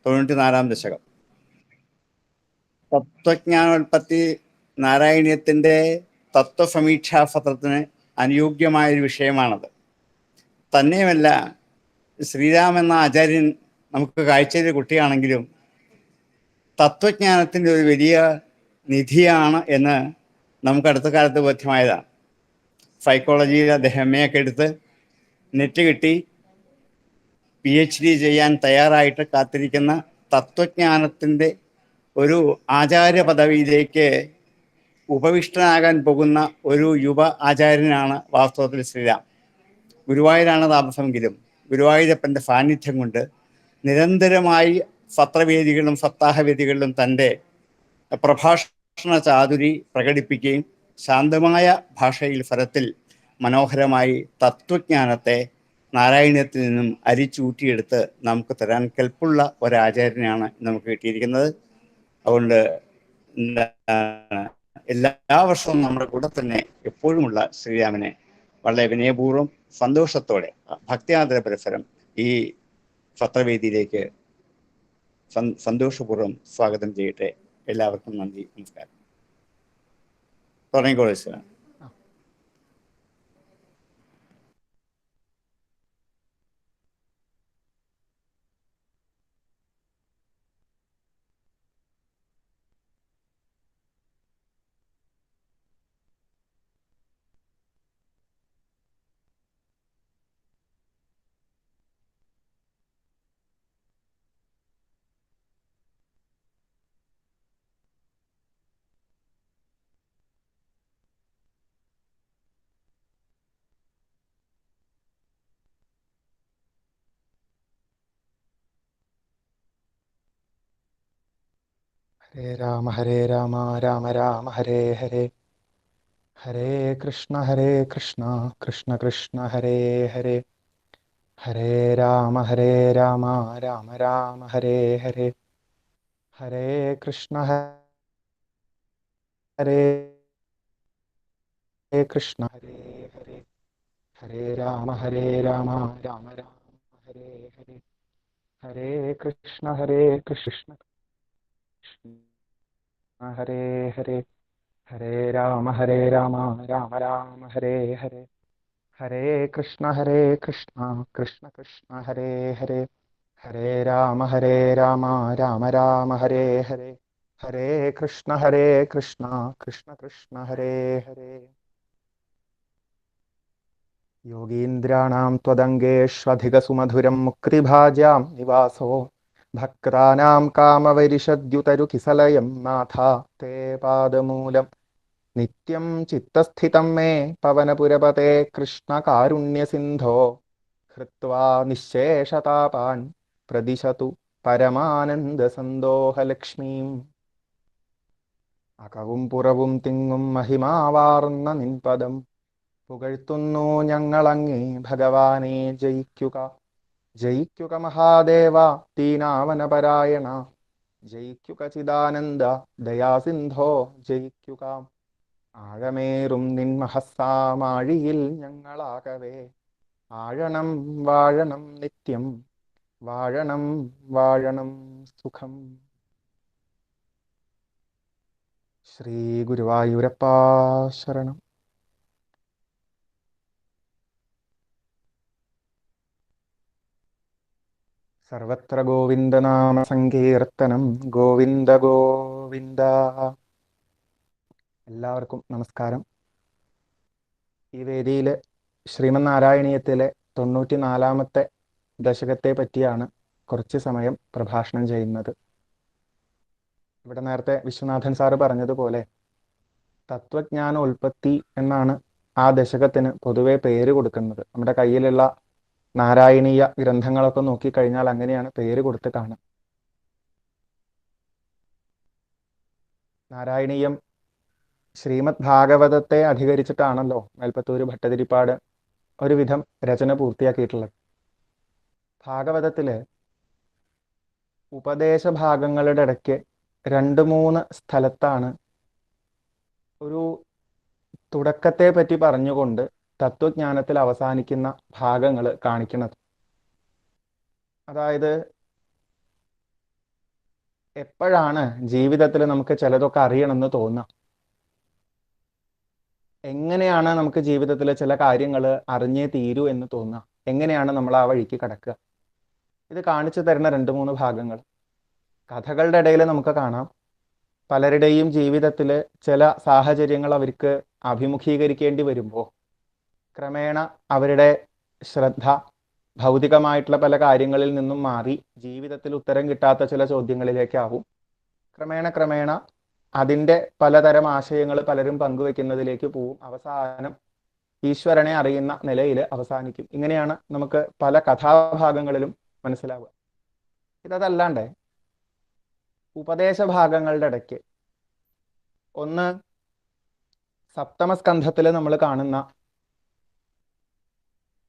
94 ദശകം. തത്വജ്ഞാനോൽപ്പത്തി നാരായണീയത്തിൻ്റെ തത്വസമീക്ഷാപത്രത്തിന് അനുയോജ്യമായൊരു വിഷയമാണത്. തന്നെയുമല്ല, ശ്രീരാം എന്ന ആചാര്യൻ നമുക്ക് കാഴ്ചയിലെ കുട്ടിയാണെങ്കിലും തത്വജ്ഞാനത്തിൻ്റെ ഒരു വലിയ നിധിയാണ് എന്ന് നമുക്ക് അടുത്ത കാലത്ത് ബോധ്യമായതാണ്. സൈക്കോളജിയിൽ അദ്ദേഹം MA ഒക്കെ എടുത്ത് നെറ്റ് കിട്ടി PhD ചെയ്യാൻ തയ്യാറായിട്ട് കാത്തിരിക്കുന്ന തത്വജ്ഞാനത്തിൻ്റെ ഒരു ആചാര്യ പദവിയിലേക്ക് ഉപവിഷ്ടനാകാൻ പോകുന്ന ഒരു യുവ ആചാര്യനാണ് വാസ്തവത്തിൽ ശ്രീരാം. ഗുരുവായൂരാണ് താമസമെങ്കിലും ഗുരുവായൂരപ്പൻ്റെ സാന്നിധ്യം കൊണ്ട് നിരന്തരമായി സത്രവേദികളിലും സപ്താഹവേദികളിലും തൻ്റെ പ്രഭാഷണ ചാതുരി പ്രകടിപ്പിക്കുകയും ശാന്തമായ ഭാഷയിൽ സ്വരത്തിൽ മനോഹരമായി തത്വജ്ഞാനത്തെ നാരായണീയത്തിൽ നിന്നും അരിച്ചൂട്ടിയെടുത്ത് നമുക്ക് തരാൻ കെൽപ്പുള്ള ഒരാചാര്യനാണ് നമുക്ക് കിട്ടിയിരിക്കുന്നത്. അതുകൊണ്ട് എല്ലാ വർഷവും നമ്മുടെ കൂടെ തന്നെ എപ്പോഴുമുള്ള ശ്രീരാമനെ വളരെ വിനയപൂർവ്വം സന്തോഷത്തോടെ ഭക്തിയാദര പരസ്പരം ഈ സത്രവേദിയിലേക്ക് സന്തോഷപൂർവ്വം സ്വാഗതം ചെയ്യട്ടെ. എല്ലാവർക്കും നന്ദി, നമസ്കാരം. തുടങ്ങിക്കോളൂ ശ്രീ. ഹരേ രാമ രാമ രാമ ഹരേ ഹരേ, ഹരേ കൃഷ്ണ കൃഷ്ണ കൃഷ്ണ ഹരേ ഹരേ, ഹരേ രാമ രാമ രാമ ഹരേ ഹരേ, ഹരേ കൃഷ്ണ കൃഷ്ണ ഹരേ ഹരേ, ഹരേ രാമ രാമ ഹരേ ഹരേ, ഹരേ കൃഷ്ണ കൃഷ്ണ ഹരേ ഹരേ, ഹരേ രാമ രാമ ഹരേ ഹരേ, ഹരേ കൃഷ്ണ കൃഷ്ണ കൃഷ്ണ ഹരേ ഹരേ, ഹരേ രാമ രാമ ഹരേ ഹരേ, ഹരേ കൃഷ്ണ കൃഷ്ണ കൃഷ്ണ ഹരേ ഹരേ. യോഗീന്ദ്രാണാം ത്വദംഗേഷ്വധികസുമധുരം മുക്തിഭാജാം നിവാസോ, ഭക്താനാം കാമവരിഷദ്യുതരുകിസലയം നാഥ തേ പാദമൂലം, നിത്യം ചിത്തസ്ഥിതം മേ പവനപുരപതേ കൃഷ്ണ കാരുണ്യസിന്ധോ, ഹൃത്വാ നിശ്ശേഷതാപാൻ പ്രദിശതു പരമാനന്ദസന്തോഹലക്ഷ്മീം. അകവും പുറവും തിങ്ങും മഹിമാവാർന്ന നിൻപദം പുകഴ്ത്തുന്നു ഞങ്ങളങ്ങേ ഭഗവാനെ. ജയിക്കുക ജയിക്കുക മഹാദേവ ദീനാവനപരായണ, ജയിക്കുക ചിദാനന്ദ ദയാസിന്ധോ ജയിക്കുക. ആഴമേറും നിൻ മഹസ്സാമാഴിയിൽ ഞങ്ങളാകവേ, ആഴണം വാഴണം നിത്യം, വാഴണം വാഴണം സുഖം. ശ്രീ ഗുരുവായൂരപ്പാ ശരണം. സർവത്ര ഗോവിന്ദനാമ സങ്കീർത്തനം, ഗോവിന്ദ ഗോവിന്ദ. എല്ലാവർക്കും നമസ്കാരം. ഈ വേദിയിൽ ശ്രീമന്നാരായണീയത്തിലെ 94-ാമത്തെ ദശകത്തെ പറ്റിയാണ് കുറച്ച് സമയം പ്രഭാഷണം ചെയ്യുന്നത്. ഇവിടെ നേരത്തെ വിശ്വനാഥൻ സാറ് പറഞ്ഞതുപോലെ തത്വജ്ഞാനോൽപ്പത്തി എന്നാണ് ആ ദശകത്തിന് പൊതുവെ പേര് കൊടുക്കുന്നത്. നമ്മുടെ കയ്യിലുള്ള നാരായണീയ ഗ്രന്ഥങ്ങളൊക്കെ നോക്കിക്കഴിഞ്ഞാൽ അങ്ങനെയാണ് പേര് കൊടുത്ത് കാണുക. നാരായണീയം ശ്രീമദ് ഭാഗവതത്തെ അധികരിച്ചിട്ടാണല്ലോ മേൽപ്പത്തൂര് ഭട്ടതിരിപ്പാട് ഒരുവിധം രചന പൂർത്തിയാക്കിയിട്ടുള്ളത്. ഭാഗവതത്തില് ഉപദേശഭാഗങ്ങളുടെ ഇടയ്ക്ക് 2-3 സ്ഥലത്താണ് ഒരു തുടക്കത്തെ പറ്റി പറഞ്ഞുകൊണ്ട് തത്വജ്ഞാനത്തിൽ അവസാനിക്കുന്ന ഭാഗങ്ങൾ കാണിക്കുന്നത്. അതായത് എപ്പോഴാണ് ജീവിതത്തിൽ നമുക്ക് ചിലതൊക്കെ അറിയണമെന്ന് തോന്നുക? എങ്ങനെയാണ് നമുക്ക് ജീവിതത്തിൽ ചില കാര്യങ്ങൾ അറിഞ്ഞേ തീരൂ എന്ന് തോന്നുക? എങ്ങനെയാണ് നമ്മൾ ആ വഴിക്ക് കടക്കുക? ഇത് കാണിച്ചു തരുന്ന 2-3 ഭാഗങ്ങൾ കഥകളുടെ ഇടയിൽ നമുക്ക് കാണാം. പലരുടെയും ജീവിതത്തിൽ ചില സാഹചര്യങ്ങൾ അവർക്ക് അഭിമുഖീകരിക്കേണ്ടി വരുമ്പോൾ ക്രമേണ അവരുടെ ശ്രദ്ധ ഭൗതികമായിട്ടുള്ള പല കാര്യങ്ങളിൽ നിന്നും മാറി ജീവിതത്തിൽ ഉത്തരം കിട്ടാത്ത ചില ചോദ്യങ്ങളിലേക്കാവും. ക്രമേണ അതിൻ്റെ പലതരം ആശയങ്ങൾ പലരും പങ്കുവെക്കുന്നതിലേക്ക് പോവും. അവസാനം ഈശ്വരനെ അറിയുന്ന നിലയിൽ അവസാനിക്കും. ഇങ്ങനെയാണ് നമുക്ക് പല കഥാഭാഗങ്ങളിലും മനസ്സിലാവുക. ഇതല്ലാണ്ട് ഉപദേശഭാഗങ്ങളുടെ ഇടയ്ക്ക് ഒന്ന് സപ്തമസ്കന്ധത്തിൽ നമ്മൾ കാണുന്ന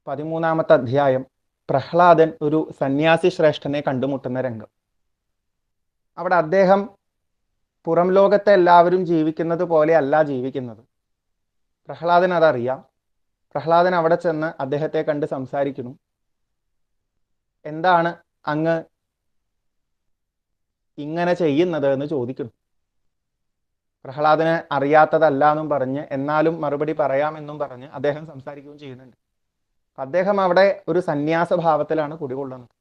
13-ാമത്തെ അധ്യായം, പ്രഹ്ലാദൻ ഒരു സന്യാസി ശ്രേഷ്ഠനെ കണ്ടുമുട്ടുന്ന രംഗം. അവിടെ അദ്ദേഹം പുറം ലോകത്തെ എല്ലാവരും ജീവിക്കുന്നത് പോലെ അല്ല ജീവിക്കുന്നത്. പ്രഹ്ലാദൻ അതറിയാം. പ്രഹ്ലാദൻ അവിടെ ചെന്ന് അദ്ദേഹത്തെ കണ്ട് സംസാരിക്കുന്നു. എന്താണ് അങ്ങ് ഇങ്ങനെ ചെയ്യുന്നത് എന്ന് ചോദിക്കുന്നു. പ്രഹ്ലാദന് അറിയാത്തതല്ല എന്നും പറഞ്ഞ് എന്നാലും മറുപടി പറയാമെന്നും പറഞ്ഞ് അദ്ദേഹം സംസാരിക്കുകയും ചെയ്യുന്നുണ്ട്. അദ്ദേഹം അവിടെ ഒരു സന്യാസ ഭാവത്തിലാണ് കുടികൊള്ളുന്നത്.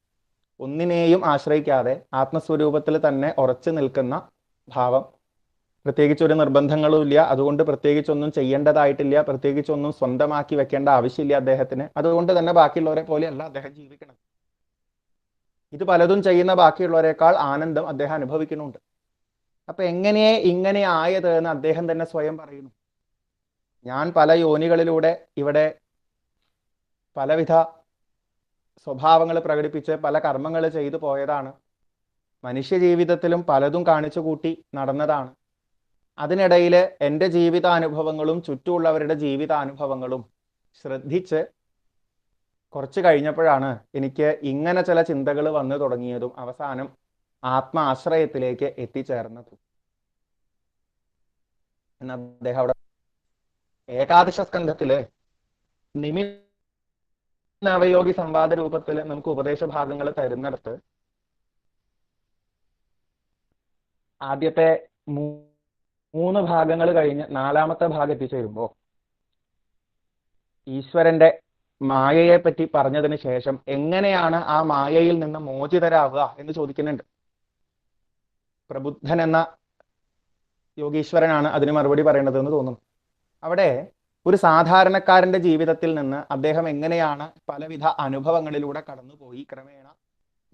ഒന്നിനെയും ആശ്രയിക്കാതെ ആത്മസ്വരൂപത്തിൽ തന്നെ ഉറച്ചു നിൽക്കുന്ന ഭാവം. പ്രത്യേകിച്ചൊരു നിർബന്ധങ്ങളും ഇല്ല, അതുകൊണ്ട് പ്രത്യേകിച്ചൊന്നും ചെയ്യേണ്ടതായിട്ടില്ല, പ്രത്യേകിച്ചൊന്നും സ്വന്തമാക്കി വെക്കേണ്ട ആവശ്യമില്ല അദ്ദേഹത്തിന്. അതുകൊണ്ട് തന്നെ ബാക്കിയുള്ളവരെ പോലെയല്ല അദ്ദേഹം ജീവിക്കണം. ഇത് പലതും ചെയ്യുന്ന ബാക്കിയുള്ളവരെക്കാൾ ആനന്ദം അദ്ദേഹം അനുഭവിക്കുന്നുണ്ട്. അപ്പൊ ഇങ്ങനെ ആയത് എന്ന് അദ്ദേഹം തന്നെ സ്വയം പറയുന്നു. ഞാൻ പല യോനികളിലൂടെ ഇവിടെ പലവിധ സ്വഭാവങ്ങൾ പ്രകടിപ്പിച്ച് പല കർമ്മങ്ങൾ ചെയ്തു പോയതാണ്. മനുഷ്യ ജീവിതത്തിലും പലതും കാണിച്ചു കൂട്ടി നടന്നതാണ്. അതിനിടയിൽ എൻ്റെ ജീവിതാനുഭവങ്ങളും ചുറ്റുമുള്ളവരുടെ ജീവിതാനുഭവങ്ങളും ശ്രദ്ധിച്ച് കുറച്ച് കഴിഞ്ഞപ്പോഴാണ് എനിക്ക് ഇങ്ങനെ ചില ചിന്തകൾ വന്നു തുടങ്ങിയതും അവസാനം ആത്മാശ്രയത്തിലേക്ക് എത്തിച്ചേർന്നതും എന്ന് അദ്ദേഹം അവിടെ ഏകാദശ സ്കന്ധത്തില് നവയോഗി സംവാദ രൂപത്തിൽ നമുക്ക് ഉപദേശ ഭാഗങ്ങൾ തരുന്നിടത്ത് ആദ്യത്തെ 3 ഭാഗങ്ങൾ കഴിഞ്ഞ് 4-ാമത്തെ ഭാഗം എത്തിച്ചേരുമ്പോൾ ഈശ്വരന്റെ മായയെ പറ്റി പറഞ്ഞതിന് ശേഷം എങ്ങനെയാണ് ആ മായയിൽ നിന്ന് മോചിതരാവുക എന്ന് ചോദിക്കുന്നുണ്ട്. പ്രബുദ്ധൻ എന്ന യോഗീശ്വരനാണ് അതിന് മറുപടി പറയേണ്ടത് എന്ന് തോന്നുന്നു. അവിടെ ഒരു സാധാരണക്കാരന്റെ ജീവിതത്തിൽ നിന്ന് അദ്ദേഹം എങ്ങനെയാണ് പലവിധ അനുഭവങ്ങളിലൂടെ കടന്നുപോയി ക്രമേണ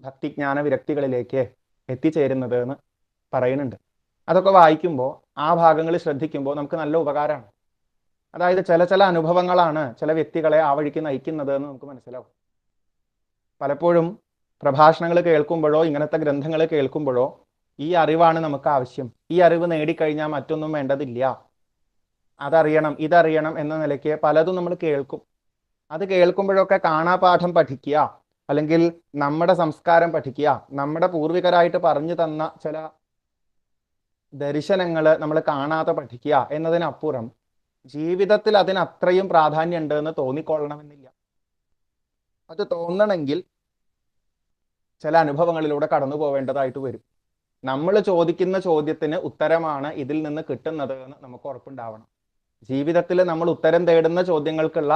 ഭക്തിജ്ഞാന വിരക്തികളിലേക്ക് എത്തിച്ചേരുന്നത് എന്ന് പറയുന്നുണ്ട്. അതൊക്കെ വായിക്കുമ്പോൾ ആ ഭാഗങ്ങൾ ശ്രദ്ധിക്കുമ്പോൾ നമുക്ക് നല്ല ഉപകാരമാണ്. അതായത് ചില അനുഭവങ്ങളാണ് ചില വ്യക്തികളെ ആ വഴിക്ക് നയിക്കുന്നത് എന്ന് നമുക്ക് മനസ്സിലാവും. പലപ്പോഴും പ്രഭാഷണങ്ങൾ കേൾക്കുമ്പോഴോ ഇങ്ങനത്തെ ഗ്രന്ഥങ്ങൾ കേൾക്കുമ്പോഴോ ഈ അറിവാണ് നമുക്ക് ആവശ്യം, ഈ അറിവ് നേടിക്കഴിഞ്ഞാൽ മറ്റൊന്നും വേണ്ടതില്ല, അതറിയണം ഇതറിയണം എന്ന നിലയ്ക്ക് പലതും നമ്മൾ കേൾക്കും. അത് കേൾക്കുമ്പോഴൊക്കെ കാണാപാഠം പഠിക്കുക, അല്ലെങ്കിൽ നമ്മുടെ സംസ്കാരം പഠിക്കുക, നമ്മുടെ പൂർവികരായിട്ട് പറഞ്ഞു തന്ന ചില ദർശനങ്ങൾ നമ്മൾ കാണാതെ പഠിക്കുക എന്നതിനപ്പുറം ജീവിതത്തിൽ അതിന് അത്രയും പ്രാധാന്യം ഉണ്ട് എന്ന് തോന്നിക്കൊള്ളണമെന്നില്ല. അത് തോന്നണമെങ്കിൽ ചില അനുഭവങ്ങളിലൂടെ കടന്നു പോവേണ്ടതായിട്ട് വരും. നമ്മൾ ചോദിക്കുന്ന ചോദ്യത്തിന് ഉത്തരമാണ് ഇതിൽ നിന്ന് കിട്ടുന്നത് എന്ന് നമുക്ക് ഉറപ്പുണ്ടാവണം. ജീവിതത്തിൽ നമ്മൾ ഉത്തരം തേടുന്ന ചോദ്യങ്ങൾക്കുള്ള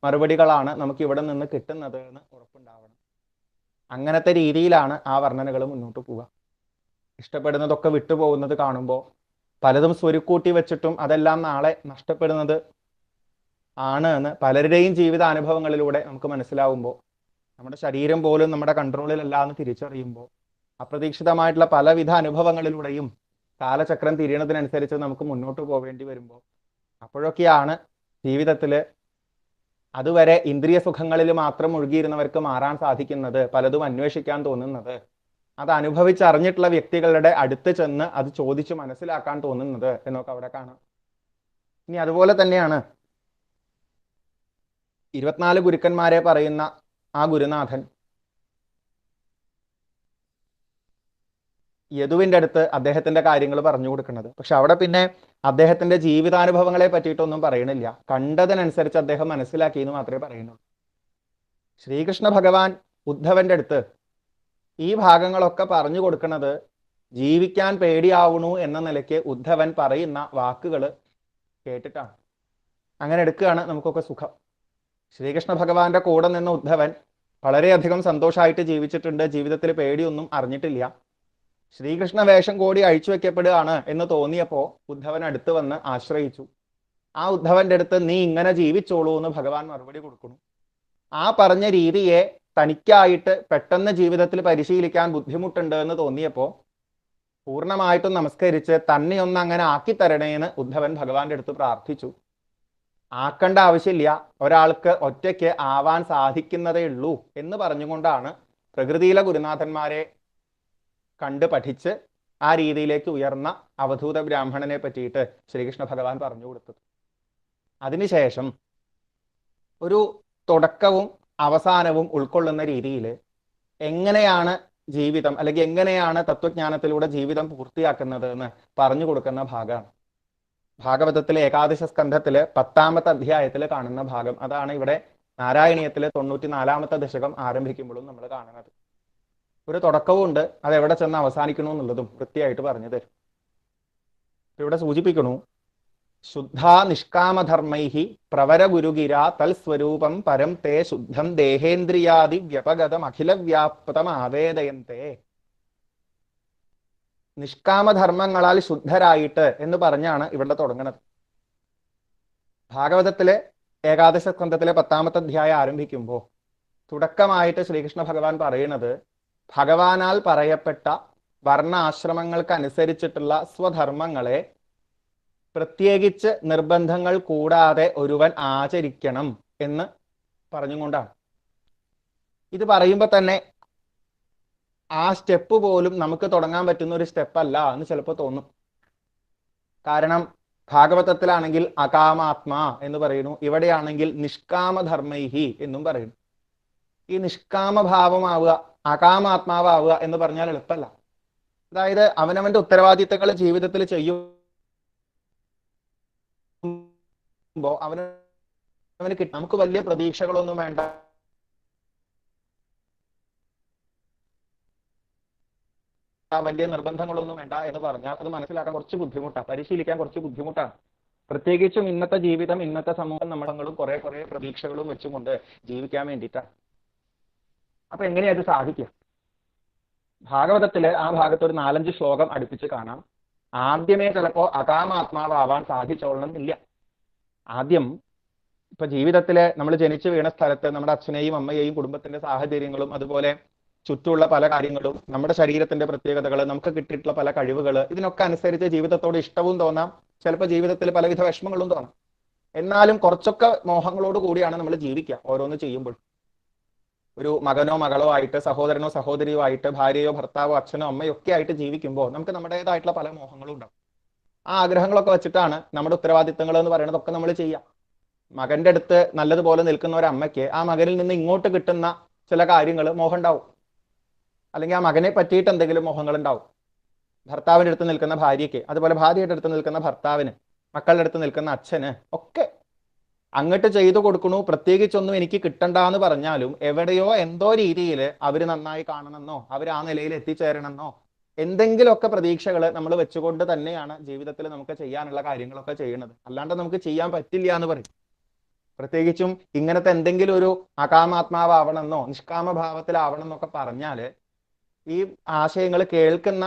മറുപടികളാണ് നമുക്ക് ഇവിടെ നിന്ന് കിട്ടുന്നത് എന്ന് ഉറപ്പുണ്ടാവണം. അങ്ങനത്തെ രീതിയിലാണ് ആ വർണ്ണനകൾ മുന്നോട്ട് പോവുക. ഇഷ്ടപ്പെടുന്നതൊക്കെ വിട്ടുപോകുന്നത് കാണുമ്പോൾ പലതും സ്വരുക്കൂട്ടി വെച്ചിട്ടും അതെല്ലാം നാളെ നഷ്ടപ്പെടുന്നത് ആണ് എന്ന് പലരുടെയും ജീവിതാനുഭവങ്ങളിലൂടെ നമുക്ക് മനസ്സിലാവുമ്പോൾ, നമ്മുടെ ശരീരം പോലും നമ്മുടെ കൺട്രോളിലല്ല എന്ന് തിരിച്ചറിയുമ്പോൾ, അപ്രതീക്ഷിതമായിട്ടുള്ള പലവിധ അനുഭവങ്ങളിലൂടെയും കാലചക്രം തിരിയണതിനനുസരിച്ച് നമുക്ക് മുന്നോട്ട് പോവേണ്ടി വരുമ്പോൾ, അപ്പോഴൊക്കെയാണ് ജീവിതത്തിൽ അതുവരെ ഇന്ദ്രിയ സുഖങ്ങളിൽ മാത്രം മുഴുകിയിരുന്നവർക്ക് മാറാൻ സാധിക്കുന്നത്, പലതും അന്വേഷിക്കാൻ തോന്നുന്നത്, അത് അനുഭവിച്ചറിഞ്ഞിട്ടുള്ള വ്യക്തികളുടെ അടുത്ത് ചെന്ന് അത് ചോദിച്ച് മനസ്സിലാക്കാൻ തോന്നുന്നത് എന്നൊക്കെ അവിടെ കാണാം. ഇനി അതുപോലെ തന്നെയാണ് 24 ഗുരുക്കന്മാരെ പറയുന്ന ആ ഗുരുനാഥൻ യദുവിൻ്റെ അടുത്ത് അദ്ദേഹത്തിന്റെ കാര്യങ്ങൾ പറഞ്ഞു കൊടുക്കുന്നത്. പക്ഷെ അവിടെ പിന്നെ അദ്ദേഹത്തിന്റെ ജീവിതാനുഭവങ്ങളെ പറ്റിയിട്ടൊന്നും പറയണില്ല. കണ്ടതിനനുസരിച്ച് അദ്ദേഹം മനസ്സിലാക്കി എന്ന് മാത്രമേ പറയുന്നുള്ളൂ. ശ്രീകൃഷ്ണ ഭഗവാൻ ഉദ്ധവന്റെ അടുത്ത് ഈ ഭാഗങ്ങളൊക്കെ പറഞ്ഞു കൊടുക്കുന്നത് ജീവിക്കാൻ പേടിയാവണു എന്ന നിലയ്ക്ക് ഉദ്ധവൻ പറയുന്ന വാക്കുകൾ കേട്ടിട്ടാണ്. അങ്ങനെ എടുക്കുകയാണ് നമുക്കൊക്കെ സുഖം. ശ്രീകൃഷ്ണ ഭഗവാന്റെ കൂടെ നിന്ന ഉദ്ധവൻ വളരെയധികം സന്തോഷമായിട്ട് ജീവിച്ചിട്ടുണ്ട്. ജീവിതത്തിൽ പേടിയൊന്നും അറിഞ്ഞിട്ടില്ല. ശ്രീകൃഷ്ണ വേഷം കൂടി അഴിച്ചു വെക്കപ്പെടുകയാണ് എന്ന് തോന്നിയപ്പോൾ ഉദ്ധവൻ അടുത്ത് വന്ന് ആശ്രയിച്ചു. ആ ഉദ്ധവന്റെ അടുത്ത് നീ ഇങ്ങനെ ജീവിച്ചോളൂ എന്ന് ഭഗവാൻ മറുപടി കൊടുക്കുന്നു. ആ പറഞ്ഞ രീതിയെ തനിക്കായിട്ട് പെട്ടെന്ന് ജീവിതത്തിൽ പരിശീലിക്കാൻ ബുദ്ധിമുട്ടുണ്ട് എന്ന് തോന്നിയപ്പോൾ പൂർണ്ണമായിട്ടും നമസ്കരിച്ച് തന്നെ ഒന്ന് അങ്ങനെ ആക്കിത്തരണേന്ന് ഉദ്ധവൻ ഭഗവാന്റെ അടുത്ത് പ്രാർത്ഥിച്ചു. ആക്കേണ്ട ആവശ്യമില്ല, ഒരാൾക്ക് ഒറ്റയ്ക്ക് ആവാൻ സാധിക്കുന്നതേ ഉള്ളൂ എന്ന് പറഞ്ഞുകൊണ്ടാണ് പ്രകൃതിയിലെ ഗുരുനാഥന്മാരെ കണ്ട് പഠിച്ച് ആ രീതിയിലേക്ക് ഉയർന്ന അവധൂത ബ്രാഹ്മണനെ പറ്റിയിട്ട് ശ്രീകൃഷ്ണ ഭഗവാൻ പറഞ്ഞു കൊടുത്തത്. അതിനുശേഷം ഒരു തുടക്കവും അവസാനവും ഉൾക്കൊള്ളുന്ന രീതിയിൽ എങ്ങനെയാണ് ജീവിതം അല്ലെങ്കിൽ എങ്ങനെയാണ് തത്വജ്ഞാനത്തിലൂടെ ജീവിതം പൂർത്തിയാക്കുന്നത് എന്ന് പറഞ്ഞു കൊടുക്കുന്ന ഭാഗമാണ് ഭാഗവതത്തിലെ ഏകാദശ സ്കന്ധത്തില് 10ാമത്തെ അധ്യായത്തിൽ കാണുന്ന ഭാഗം. അതാണ് ഇവിടെ നാരായണീയത്തിലെ 94ാമത്തെ ദശകം ആരംഭിക്കുമ്പോഴും നമ്മൾ കാണുന്നത്. ഒരു തുടക്കവും ഉണ്ട്, അത് എവിടെ ചെന്ന് അവസാനിക്കണു എന്നുള്ളതും വൃത്തിയായിട്ട് പറഞ്ഞു തരും. ഇവിടെ സൂചിപ്പിക്കണു, ശുദ്ധാ നിഷ്കാമധർമ്മൈഹി പ്രവര ഗുരുഗിര തൽസ്വരൂപം പരം തേ ശുദ്ധം ദേഹേന്ദ്രിയാദി വ്യപഗതം അഖില വ്യാപ്തം ആവേദയന്തേ. നിഷ്കാമധർമ്മങ്ങളാൽ ശുദ്ധരായിട്ട് എന്ന് പറഞ്ഞാണ് ഇവിടെ തുടങ്ങുന്നത്. ഭാഗവതത്തിലെ ഏകാദശ സ്കന്ധത്തിലെ 10ാമത്തെ അധ്യായം ആരംഭിക്കുമ്പോൾ തുടക്കമായിട്ട് ശ്രീകൃഷ്ണ ഭഗവാൻ പറയുന്നത് ഭഗവാനാൽ പറയപ്പെട്ട വർണ്ണ ആശ്രമങ്ങൾക്ക് അനുസരിച്ചിട്ടുള്ള സ്വധർമ്മങ്ങളെ പ്രത്യേകിച്ച് നിർബന്ധങ്ങൾ കൂടാതെ ഒരുവൻ ആചരിക്കണം എന്ന് പറഞ്ഞുകൊണ്ടാണ്. ഇത് പറയുമ്പോൾ തന്നെ ആ സ്റ്റെപ്പ് പോലും നമുക്ക് തുടങ്ങാൻ പറ്റുന്ന ഒരു സ്റ്റെപ്പല്ല എന്ന് ചിലപ്പോൾ തോന്നും. കാരണം ഭാഗവതത്തിലാണെങ്കിൽ അകാമാത്മാ എന്ന് പറയുന്നു, ഇവിടെയാണെങ്കിൽ നിഷ്കാമധർമ്മൈഹി എന്നും പറയുന്നു. ഈ നിഷ്കാമഭാവമാവുക, അകാമാത്മാവാവുക എന്ന് പറഞ്ഞാൽ എളുപ്പമല്ല. അതായത് അവനവന്റെ ഉത്തരവാദിത്തങ്ങൾ ജീവിതത്തിൽ ചെയ്യുമ്പോൾ അവന് നമുക്ക് വലിയ പ്രതീക്ഷകളൊന്നും വേണ്ട, വലിയ നിർബന്ധങ്ങളൊന്നും വേണ്ട എന്ന് പറഞ്ഞാൽ അത് മനസ്സിലാക്കാൻ കുറച്ച് ബുദ്ധിമുട്ടാണ്, പരിശീലിക്കാൻ കുറച്ച് ബുദ്ധിമുട്ടാണ്. പ്രത്യേകിച്ചും ഇന്നത്തെ ജീവിതം, ഇന്നത്തെ സമൂഹം നമ്മളും കുറെ പ്രതീക്ഷകളും വെച്ചുകൊണ്ട് ജീവിക്കാൻ വേണ്ടിയിട്ടാണ്. അപ്പൊ എങ്ങനെയാ അത് സാധിക്കുക? ഭാഗവതത്തില് ആ ഭാഗത്ത് ഒരു 4-5 ശ്ലോകം അടുപ്പിച്ച് കാണാം. ആദ്യമേ ചിലപ്പോ അകാമാത്മാവാൻ സാധിച്ചോളണം എന്നില്ല. ആദ്യം ഇപ്പൊ ജീവിതത്തില് നമ്മൾ ജനിച്ചു വീണ സ്ഥലത്ത് നമ്മുടെ അച്ഛനെയും അമ്മയെയും കുടുംബത്തിന്റെ സാഹചര്യങ്ങളും അതുപോലെ ചുറ്റുമുള്ള പല കാര്യങ്ങളും നമ്മുടെ ശരീരത്തിന്റെ പ്രത്യേകതകൾ നമുക്ക് കിട്ടിയിട്ടുള്ള പല കഴിവുകൾ ഇതിനൊക്കെ അനുസരിച്ച് ജീവിതത്തോട് ഇഷ്ടവും തോന്നാം, ചിലപ്പോൾ ജീവിതത്തിൽ പലവിധ വിഷമങ്ങളും തോന്നാം. എന്നാലും കുറച്ചൊക്കെ മോഹങ്ങളോട് കൂടിയാണ് നമ്മൾ ജീവിക്കുക. ഓരോന്ന് ചെയ്യുമ്പോൾ ഒരു മകനോ മകളോ ആയിട്ട്, സഹോദരനോ സഹോദരിയോ ആയിട്ട്, ഭാര്യയോ ഭർത്താവോ അച്ഛനോ അമ്മയോ ഒക്കെ ആയിട്ട് ജീവിക്കുമ്പോൾ നമുക്ക് നമ്മുടേതായിട്ടുള്ള പല മോഹങ്ങളും ഉണ്ടാവും. ആ ആഗ്രഹങ്ങളൊക്കെ വെച്ചിട്ടാണ് നമ്മുടെ ഉത്തരവാദിത്തങ്ങൾ എന്ന് പറയുന്നതൊക്കെ നമ്മൾ ചെയ്യാം. മകന്റെ അടുത്ത് നല്ലതുപോലെ നിൽക്കുന്ന ഒരു അമ്മയ്ക്ക് ആ മകനിൽ നിന്ന് ഇങ്ങോട്ട് കിട്ടുന്ന ചില കാര്യങ്ങൾ മോഹം ഉണ്ടാവും, അല്ലെങ്കിൽ ആ മകനെ പറ്റിയിട്ട് എന്തെങ്കിലും മോഹങ്ങൾ ഉണ്ടാവും. ഭർത്താവിൻ്റെ അടുത്ത് നിൽക്കുന്ന ഭാര്യയ്ക്ക്, അതുപോലെ ഭാര്യയുടെ അടുത്ത് നിൽക്കുന്ന ഭർത്താവിന്, മക്കളുടെ അടുത്ത് നിൽക്കുന്ന അച്ഛന് ഒക്കെ അങ്ങോട്ട് ചെയ്തു കൊടുക്കണു, പ്രത്യേകിച്ചൊന്നും എനിക്ക് കിട്ടണ്ടെന്ന് പറഞ്ഞാലും എവിടെയോ എന്തോ രീതിയിൽ അവർ നന്നായി കാണണമെന്നോ അവർ ആ നിലയിൽ എത്തിച്ചേരണമെന്നോ എന്തെങ്കിലുമൊക്കെ പ്രതീക്ഷകൾ നമ്മൾ വെച്ചുകൊണ്ട് തന്നെയാണ് ജീവിതത്തിൽ നമുക്ക് ചെയ്യാനുള്ള കാര്യങ്ങളൊക്കെ ചെയ്യുന്നത്. അല്ലാണ്ട് നമുക്ക് ചെയ്യാൻ പറ്റില്ല എന്ന് പറയും. പ്രത്യേകിച്ചും ഇങ്ങനത്തെ എന്തെങ്കിലും ഒരു അകാമാത്മാവാവണമെന്നോ നിഷ്കാമഭാവത്തിലാവണം എന്നൊക്കെ പറഞ്ഞാൽ ഈ ആശയങ്ങൾ കേൾക്കുന്ന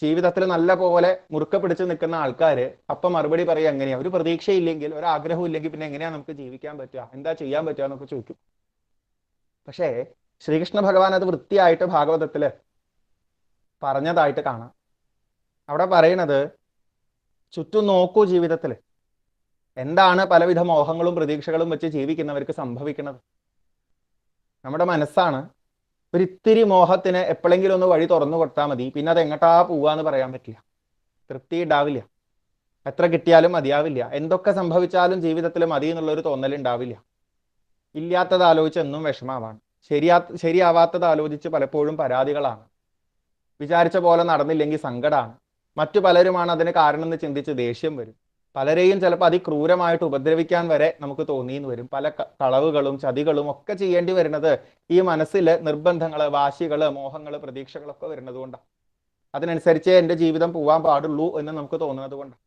ജീവിതത്തിൽ നല്ല പോലെ മുറുക്ക പിടിച്ച് നിൽക്കുന്ന ആൾക്കാർ അപ്പം മറുപടി പറയുക എങ്ങനെയാ? ഒരു പ്രതീക്ഷയില്ലെങ്കിൽ, ഒരാഗ്രഹം ഇല്ലെങ്കിൽ പിന്നെ എങ്ങനെയാ നമുക്ക് ജീവിക്കാൻ പറ്റുക, എന്താ ചെയ്യാൻ പറ്റുക എന്നൊക്കെ ചോദിക്കും. പക്ഷേ ശ്രീകൃഷ്ണ ഭഗവാൻ അത് വൃത്തിയായിട്ട് ഭാഗവതത്തില് പറഞ്ഞതായിട്ട് കാണാം. അവിടെ പറയണത് ചുറ്റും നോക്കൂ, ജീവിതത്തിൽ എന്താണ് പലവിധ മോഹങ്ങളും പ്രതീക്ഷകളും വെച്ച് ജീവിക്കുന്നവർക്ക് സംഭവിക്കുന്നത്. നമ്മുടെ മനസ്സാണ്. ഒരിത്തിരി മോഹത്തിന് എപ്പോഴെങ്കിലും ഒന്ന് വഴി തുറന്നു കൊടുത്താൽ മതി, പിന്നെ അത് എങ്ങോട്ടാ പോവാന്ന് പറയാൻ പറ്റില്ല, തൃപ്തി ഉണ്ടാവില്ല, എത്ര കിട്ടിയാലും മതിയാവില്ല, എന്തൊക്കെ സംഭവിച്ചാലും ജീവിതത്തിൽ മതി എന്നുള്ളൊരു തോന്നലുണ്ടാവില്ല. ഇല്ലാത്തത് ആലോചിച്ച് എന്നും വിഷമാവാണ്, ശരിയാവാത്തത് ആലോചിച്ച് പലപ്പോഴും പരാതികളാണ്, വിചാരിച്ച പോലെ നടന്നില്ലെങ്കിൽ സങ്കടമാണ്, മറ്റു പലരുമാണ് അതിന് കാരണം എന്ന് ചിന്തിച്ച് ദേഷ്യം വരും, പലരെയും ചിലപ്പോൾ അതിക്രൂരമായിട്ട് ഉപദ്രവിക്കാൻ വരെ നമുക്ക് തോന്നിയെന്ന് വരും. പല കളവുകളും ചതികളും ഒക്കെ ചെയ്യേണ്ടി വരുന്നത് ഈ മനസ്സിൽ നിർബന്ധങ്ങള്, വാശികള്, മോഹങ്ങള്, പ്രതീക്ഷകളൊക്കെ വരുന്നത് കൊണ്ടാണ്. അതിനനുസരിച്ചേ എൻ്റെ ജീവിതം പോകാൻ പാടുള്ളൂ എന്ന് നമുക്ക് തോന്നുന്നത് കൊണ്ടാണ്.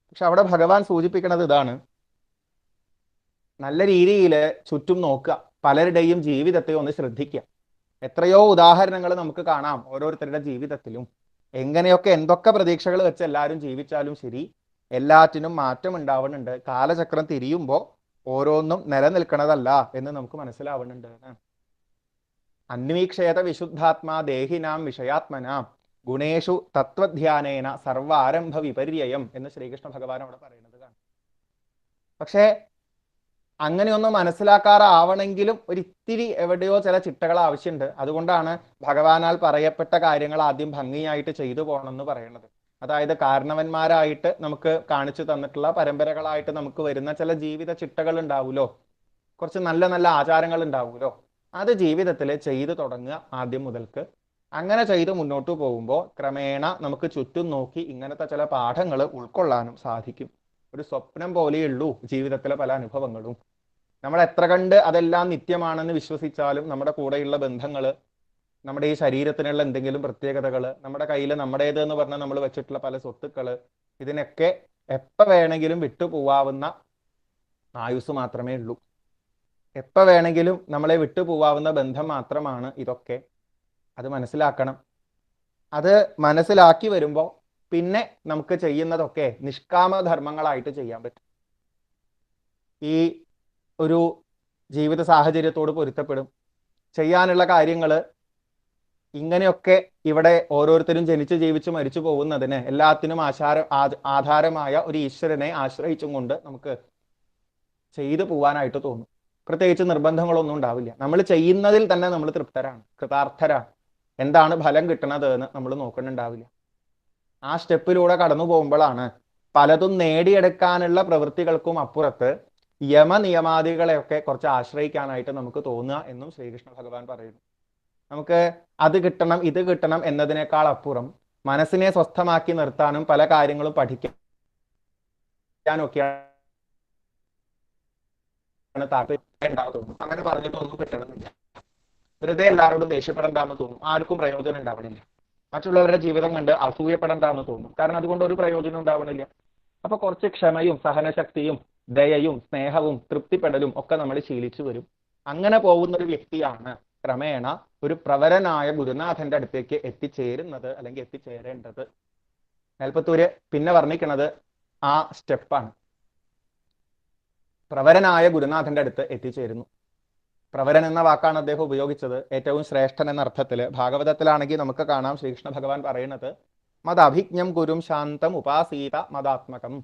പക്ഷെ അവിടെ ഭഗവാൻ സൂചിപ്പിക്കുന്നത് ഇതാണ്, നല്ല രീതിയിൽ ചുറ്റും നോക്കുക, പലരുടെയും ജീവിതത്തെ ഒന്ന് ശ്രദ്ധിക്കുക. എത്രയോ ഉദാഹരണങ്ങൾ നമുക്ക് കാണാം ഓരോരുത്തരുടെ ജീവിതത്തിലും. എങ്ങനെയൊക്കെ എന്തൊക്കെ പ്രതീക്ഷകൾ വെച്ച് എല്ലാവരും ജീവിച്ചാലും ശരി, എല്ലാറ്റിനും മാറ്റം ഉണ്ടാവുന്നുണ്ട്. കാലചക്രം തിരിയുമ്പോൾ ഓരോന്നും നിലനിൽക്കണതല്ല എന്ന് നമുക്ക് മനസ്സിലാവുന്നുണ്ട്. അന്വീക്ഷേത വിശുദ്ധാത്മാ ദേഹിനാം വിഷയാത്മനാം ഗുണേഷു തത്വധ്യാനേന സർവാരംഭ വിപര്യം എന്ന് ശ്രീകൃഷ്ണ ഭഗവാൻ അവിടെ പറയുന്നത് കാണാം. പക്ഷേ അങ്ങനെയൊന്നും മനസ്സിലാക്കാറാവണമെങ്കിലും ഒരിത്തിരി എവിടെയോ ചില ചിട്ടകൾ ആവശ്യമുണ്ട്. അതുകൊണ്ടാണ് ഭഗവാനാൽ പറയപ്പെട്ട കാര്യങ്ങൾ ആദ്യം ഭംഗിയായിട്ട് ചെയ്തു പോകണമെന്ന് പറയുന്നത്. അതായത് കാരണവന്മാരായിട്ട് നമുക്ക് കാണിച്ചു തന്നിട്ടുള്ള പരമ്പരകളായിട്ട് നമുക്ക് വരുന്ന ചില ജീവിത ചിട്ടകൾ ഉണ്ടാവുമല്ലോ, കുറച്ച് നല്ല നല്ല ആചാരങ്ങൾ ഉണ്ടാവുമല്ലോ, അത് ജീവിതത്തിൽ ചെയ്തു തുടങ്ങുക ആദ്യം മുതൽക്ക്. അങ്ങനെ ചെയ്ത് മുന്നോട്ട് പോകുമ്പോൾ ക്രമേണ നമുക്ക് ചുറ്റും നോക്കി ഇങ്ങനത്തെ ചില പാഠങ്ങൾ ഉൾക്കൊള്ളാനും സാധിക്കും. ഒരു സ്വപ്നം പോലെയുള്ളൂ ജീവിതത്തിലെ പല അനുഭവങ്ങളും. നമ്മൾ എത്ര കണ്ട് അതെല്ലാം നിത്യമാണെന്ന് വിശ്വസിച്ചാലും നമ്മുടെ കൂടെയുള്ള ബന്ധങ്ങൾ, നമ്മുടെ ഈ ശരീരത്തിനുള്ള എന്തെങ്കിലും പ്രത്യേകതകൾ, നമ്മുടെ കയ്യിൽ നമ്മുടേത് എന്ന് പറഞ്ഞാൽ നമ്മൾ വെച്ചിട്ടുള്ള പല സ്വത്തുക്കൾ, ഇതിനൊക്കെ എപ്പോൾ വേണമെങ്കിലും വിട്ടുപോവാവുന്ന ആയുസ് മാത്രമേ ഉള്ളൂ. എപ്പോൾ വേണമെങ്കിലും നമ്മളെ വിട്ടുപോവാവുന്ന ബന്ധം മാത്രമാണ് ഇതൊക്കെ. അത് മനസ്സിലാക്കണം. അത് മനസ്സിലാക്കി വരുമ്പോൾ പിന്നെ നമുക്ക് ചെയ്യുന്നതൊക്കെ നിഷ്കാമധർമ്മങ്ങളായിട്ട് ചെയ്യാൻ പറ്റും. ഈ ഒരു ജീവിത സാഹചര്യത്തോട് പൊരുത്തപ്പെടും. ചെയ്യാനുള്ള കാര്യങ്ങൾ ഇങ്ങനെയൊക്കെ ഇവിടെ ഓരോരുത്തരും ജനിച്ച് ജീവിച്ച് മരിച്ചു പോകുന്നതിന് എല്ലാത്തിനും ആധാരമായ ഒരു ഈശ്വരനെ ആശ്രയിച്ചും കൊണ്ട് നമുക്ക് ചെയ്തു പോവാനായിട്ട് തോന്നും. പ്രത്യേകിച്ച് നിർബന്ധങ്ങളൊന്നും ഉണ്ടാവില്ല. നമ്മൾ ചെയ്യുന്നതിൽ തന്നെ നമ്മൾ തൃപ്തരാണ്, കൃതാർത്ഥരാണ്. എന്താണ് ഫലം കിട്ടണത് എന്ന് നമ്മൾ നോക്കുന്നുണ്ടാവില്ല. ആ സ്റ്റെപ്പിലൂടെ കടന്നു പോകുമ്പോഴാണ് പലതും നേടിയെടുക്കാനുള്ള പ്രവൃത്തികൾക്കും അപ്പുറത്ത് യമനിയമാദികളെയൊക്കെ കുറച്ച് ആശ്രയിക്കാനായിട്ട് നമുക്ക് തോന്നുക എന്നും ശ്രീകൃഷ്ണ ഭഗവാൻ പറയുന്നു. നമുക്ക് അത് കിട്ടണം ഇത് കിട്ടണം എന്നതിനേക്കാൾ അപ്പുറം മനസ്സിനെ സ്വസ്ഥമാക്കി നിർത്താനും പല കാര്യങ്ങളും പഠിക്കാനൊക്കെയാണ് താല്പര്യം ഉണ്ടാകുന്നു. അങ്ങനെ പറഞ്ഞിട്ടൊന്നും കിട്ടണമെന്നില്ല. വെറുതെ എല്ലാവരോടും ദേഷ്യപ്പെടേണ്ടെന്ന് തോന്നും, ആർക്കും പ്രയോജനം ഉണ്ടാവണില്ല. മറ്റുള്ളവരുടെ ജീവിതം കണ്ട് അസൂയപ്പെടേണ്ടെന്ന് തോന്നും, കാരണം അതുകൊണ്ട് ഒരു പ്രയോജനം ഉണ്ടാവണില്ല. അപ്പൊ കുറച്ച് ക്ഷമയും സഹനശക്തിയും ദയയും സ്നേഹവും തൃപ്തിപ്പെടലും ഒക്കെ നമ്മൾ ശീലിച്ചു വരും. അങ്ങനെ പോകുന്ന ഒരു വ്യക്തിയാണ് ക്രമേണ ഒരു പ്രവരനായ ഗുരുനാഥന്റെ അടുത്തേക്ക് എത്തിച്ചേരുന്നത്, അല്ലെങ്കിൽ എത്തിച്ചേരേണ്ടത്. മേൽപ്പത്തൂര് പിന്നെ വർണ്ണിക്കുന്നത് ആ സ്റ്റെപ്പാണ്. പ്രവരനായ ഗുരുനാഥന്റെ അടുത്ത് എത്തിച്ചേരുന്നു. പ്രവരൻ എന്ന വാക്കാണ് അദ്ദേഹം ഉപയോഗിച്ചത്, ഏറ്റവും ശ്രേഷ്ഠൻ എന്ന അർത്ഥത്തിൽ. ഭാഗവതത്തിലാണെങ്കിൽ നമുക്ക് കാണാം ശ്രീകൃഷ്ണ ഭഗവാൻ പറയുന്നത് മദഭിജ്ഞം ഗുരും ശാന്തം ഉപാസീത മദാത്മകം.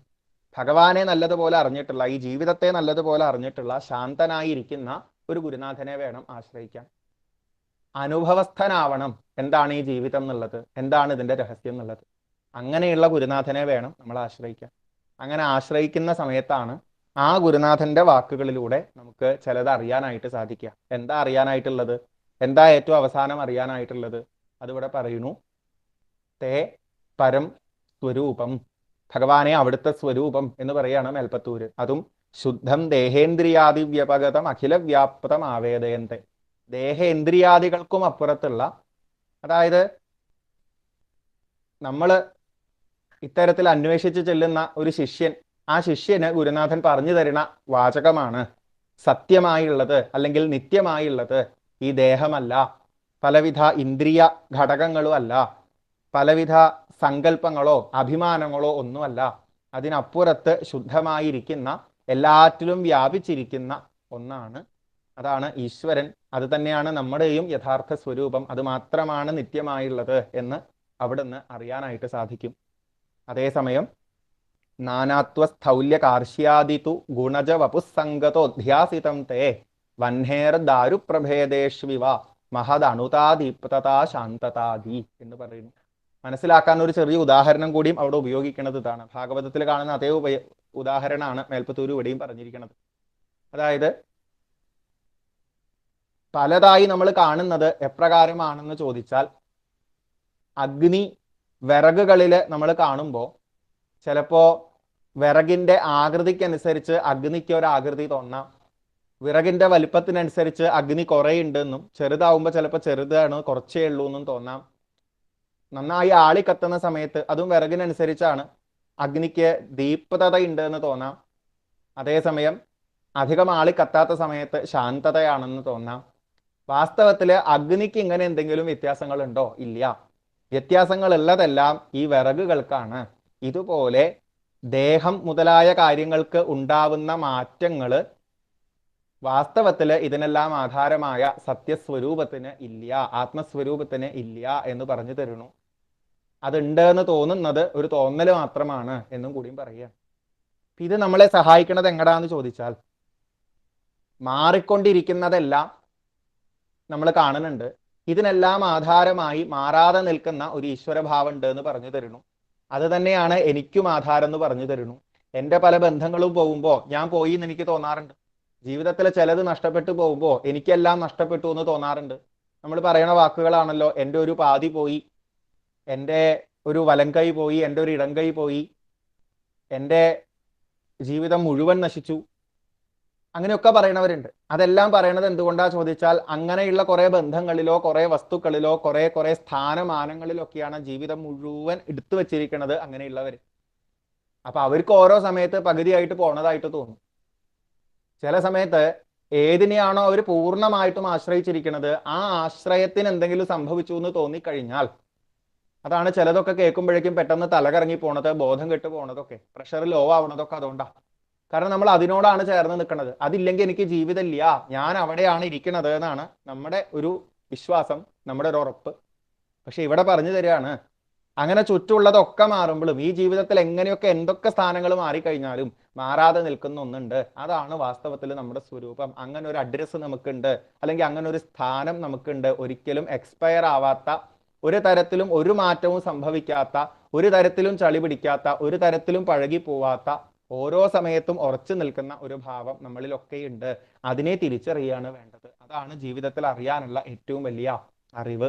ഭഗവാനെ നല്ലതുപോലെ അറിഞ്ഞിട്ടുള്ള, ഈ ജീവിതത്തെ നല്ലതുപോലെ അറിഞ്ഞിട്ടുള്ള ശാന്തനായിരിക്കുന്ന ഒരു ഗുരുനാഥനെ വേണം ആശ്രയിക്കാൻ. അനുഭവസ്ഥനാവണം എന്താണ് ഈ ജീവിതം എന്നുള്ളത്, എന്താണ് ഇതിന്റെ രഹസ്യം എന്നുള്ളത്. അങ്ങനെയുള്ള ഗുരുനാഥനെ വേണം നമ്മൾ ആശ്രയിക്കാൻ. അങ്ങനെ ആശ്രയിക്കുന്ന സമയത്താണ് ആ ഗുരുനാഥന്റെ വാക്കുകളിലൂടെ നമുക്ക് ചിലത് അറിയാനായിട്ട് സാധിക്കുക. എന്താ അറിയാനായിട്ടുള്ളത്? എന്താ ഏറ്റവും അവസാനം അറിയാനായിട്ടുള്ളത്? അതിവിടെ പറയുന്നു, തേ പരം സ്വരൂപം. ഭഗവാനെ അവിടുത്തെ സ്വരൂപം എന്ന് പറയാണ് മേൽപ്പത്തൂര്. അതും ശുദ്ധം ദേഹേന്ദ്രിയാദിവ്യപഗതം അഖില വ്യാപ്തം ആവേദയന്തെ. ദേഹേന്ദ്രിയാദികൾക്കും അപ്പുറത്തുള്ള, അതായത് നമ്മൾ ഇത്തരത്തിൽ അന്വേഷിച്ച് ചെല്ലുന്ന ഒരു ശിഷ്യൻ, ആ ശിഷ്യന് ഗുരുനാഥൻ പറഞ്ഞു തരുന്ന വാചകമാണ് സത്യമായുള്ളത് അല്ലെങ്കിൽ നിത്യമായുള്ളത് ഈ ദേഹമല്ല, പലവിധ ഇന്ദ്രിയ ഘടകങ്ങളും അല്ല, പലവിധ സങ്കല്പങ്ങളോ അഭിമാനങ്ങളോ ഒന്നുമല്ല. അതിനപ്പുറത്ത് ശുദ്ധമായിരിക്കുന്ന, എല്ലാറ്റിലും വ്യാപിച്ചിരിക്കുന്ന ഒന്നാണ്. അതാണ് ഈശ്വരൻ. അത് തന്നെയാണ് നമ്മുടെയും യഥാർത്ഥ സ്വരൂപം. അത് മാത്രമാണ് നിത്യമായുള്ളത് എന്ന് അവിടുന്ന് അറിയാനായിട്ട് സാധിക്കും. അതേസമയം നാനാത്വ സ്ഥൗല്യ കാർഷ്യാദിതു ഗുണജ വപുസ്സംഗതോധ്യാസിതം തേ വഹ്നേർ ദാരുപ്രഭേദേഷ്വിവ മഹദണുതാദീപ്തതാ ശാന്തതാദി എന്ന് പറയുന്നു. മനസ്സിലാക്കാൻ ഒരു ചെറിയ ഉദാഹരണം കൂടിയും അവിടെ ഉപയോഗിക്കുന്നത് ഇതാണ്. ഭാഗവതത്തിൽ കാണുന്ന അതേ ഉദാഹരണമാണ് മേൽപ്പത്തൂര് ഇവിടെയും പറഞ്ഞിരിക്കുന്നത്. അതായത് പലതായി നമ്മൾ കാണുന്നത് എപ്രകാരമാണെന്ന് ചോദിച്ചാൽ, അഗ്നി വിറകുകളിൽ നമ്മൾ കാണുമ്പോൾ ചിലപ്പോ വിറകിന്റെ ആകൃതിക്കനുസരിച്ച് അഗ്നിക്ക് ഒരു ആകൃതി തോന്നാം. വിറകിന്റെ വലിപ്പത്തിനനുസരിച്ച് അഗ്നി കുറേ ഉണ്ടെന്നും ചെറുതാവുമ്പോൾ ചിലപ്പോൾ ചെറുതാണ് കുറച്ചേ ഉള്ളൂ എന്നും തോന്നാം. നന്നായി ആളിക്കത്തുന്ന സമയത്ത്, അതും വിറകിനനുസരിച്ചാണ്, അഗ്നിക്ക് ദീപ്തത ഉണ്ട് എന്ന് തോന്നാം. അതേസമയം അധികം ആളിക്കത്താത്ത സമയത്ത് ശാന്തതയാണെന്ന് തോന്നാം. വാസ്തവത്തിൽ അഗ്നിക്ക് ഇങ്ങനെ എന്തെങ്കിലും വ്യത്യാസങ്ങൾ ഉണ്ടോ? ഇല്ല. വ്യത്യാസങ്ങൾ ഉള്ളതെല്ലാം ഈ വിറകുകൾക്കാണ്. ഇതുപോലെ ദേഹം മുതലായ കാര്യങ്ങൾക്ക് ഉണ്ടാവുന്ന മാറ്റങ്ങൾ വാസ്തവത്തിൽ ഇതിനെല്ലാം ആധാരമായ സത്യസ്വരൂപത്തിന് ഇല്ല, ആത്മസ്വരൂപത്തിന് ഇല്ല എന്ന് പറഞ്ഞു തരുന്നു. അതുണ്ട് എന്ന് തോന്നുന്നത് ഒരു തോന്നൽ മാത്രമാണ് എന്നും കൂടിയും പറയുക. ഇത് നമ്മളെ സഹായിക്കുന്നത് എങ്ങടാന്ന് ചോദിച്ചാൽ, മാറിക്കൊണ്ടിരിക്കുന്നതെല്ലാം നമ്മൾ കാണുന്നുണ്ട്. ഇതിനെല്ലാം ആധാരമായി മാറാതെ നിൽക്കുന്ന ഒരു ഈശ്വരഭാവം ഉണ്ട് എന്ന് പറഞ്ഞു തരുന്നു. അത് തന്നെയാണ് എനിക്കും ആധാരം എന്ന് പറഞ്ഞു തരുന്നു. എൻ്റെ പല ബന്ധങ്ങളും പോകുമ്പോൾ ഞാൻ പോയി എന്ന് എനിക്ക് തോന്നാറുണ്ട്. ജീവിതത്തിൽ ചിലത് നഷ്ടപ്പെട്ടു പോകുമ്പോൾ എനിക്കെല്ലാം നഷ്ടപ്പെട്ടു എന്ന് തോന്നാറുണ്ട്. നമ്മൾ പറയണ വാക്കുകളാണല്ലോ, എൻ്റെ ഒരു പാതി പോയി, എൻ്റെ ഒരു വലങ്കൈ പോയി, എൻ്റെ ഒരു ഇടങ്കൈ പോയി, എൻ്റെ ജീവിതം മുഴുവൻ നശിച്ചു, അങ്ങനെയൊക്കെ പറയണവരുണ്ട്. അതെല്ലാം പറയണത് എന്തുകൊണ്ടാ ചോദിച്ചാൽ, അങ്ങനെയുള്ള കുറെ ബന്ധങ്ങളിലോ കുറെ വസ്തുക്കളിലോ കുറെ സ്ഥാനമാനങ്ങളിലൊക്കെയാണ് ജീവിതം മുഴുവൻ എടുത്തു വെച്ചിരിക്കുന്നത് അങ്ങനെയുള്ളവർ. അപ്പൊ അവർക്ക് ഓരോ സമയത്ത് പകുതിയായിട്ട് പോണതായിട്ട് തോന്നും. ചില സമയത്ത് ഏതിനെയാണോ അവർ പൂർണ്ണമായിട്ടും ആശ്രയിച്ചിരിക്കുന്നത്, ആ ആശ്രയത്തിന് എന്തെങ്കിലും സംഭവിച്ചു എന്ന് തോന്നിക്കഴിഞ്ഞാൽ, അതാണ് ചിലതൊക്കെ കേൾക്കുമ്പോഴേക്കും പെട്ടെന്ന് തലകറങ്ങി പോണത്, ബോധം കെട്ട് പോണതൊക്കെ, പ്രഷർ ലോ ആവണതൊക്കെ അതുകൊണ്ടാണ്. കാരണം നമ്മൾ അതിനോടാണ് ചേർന്ന് നിൽക്കുന്നത്. അതില്ലെങ്കിൽ എനിക്ക് ജീവിതമില്ല, ഞാൻ അവിടെയാണ് ഇരിക്കുന്നത് എന്നാണ് നമ്മുടെ ഒരു വിശ്വാസം, നമ്മുടെ ഒരു ഉറപ്പ്. പക്ഷെ ഇവിടെ പറഞ്ഞു തരികയാണ്, അങ്ങനെ ചുറ്റുമുള്ളതൊക്കെ മാറുമ്പോഴും ഈ ജീവിതത്തിൽ എങ്ങനെയൊക്കെ എന്തൊക്കെ സ്ഥാനങ്ങൾ മാറിക്കഴിഞ്ഞാലും മാറാതെ നിൽക്കുന്ന ഒന്നുണ്ട്. അതാണ് വാസ്തവത്തിൽ നമ്മുടെ സ്വരൂപം. അങ്ങനെ ഒരു അഡ്രസ്സ് നമുക്കുണ്ട്, അല്ലെങ്കിൽ അങ്ങനെ ഒരു സ്ഥാനം നമുക്കുണ്ട്. ഒരിക്കലും എക്സ്പയർ ആവാത്ത, ഒരു തരത്തിലും ഒരു മാറ്റവും സംഭവിക്കാത്ത, ഒരു തരത്തിലും ചളി പിടിക്കാത്ത, ഒരു തരത്തിലും പഴകി പോവാത്ത, ഓരോ സമയത്തും ഉറച്ചു നിൽക്കുന്ന ഒരു ഭാവം നമ്മളിലൊക്കെയുണ്ട്. അതിനെ തിരിച്ചറിയാണ് വേണ്ടത്. അതാണ് ജീവിതത്തിൽ അറിയാനുള്ള ഏറ്റവും വലിയ അറിവ്.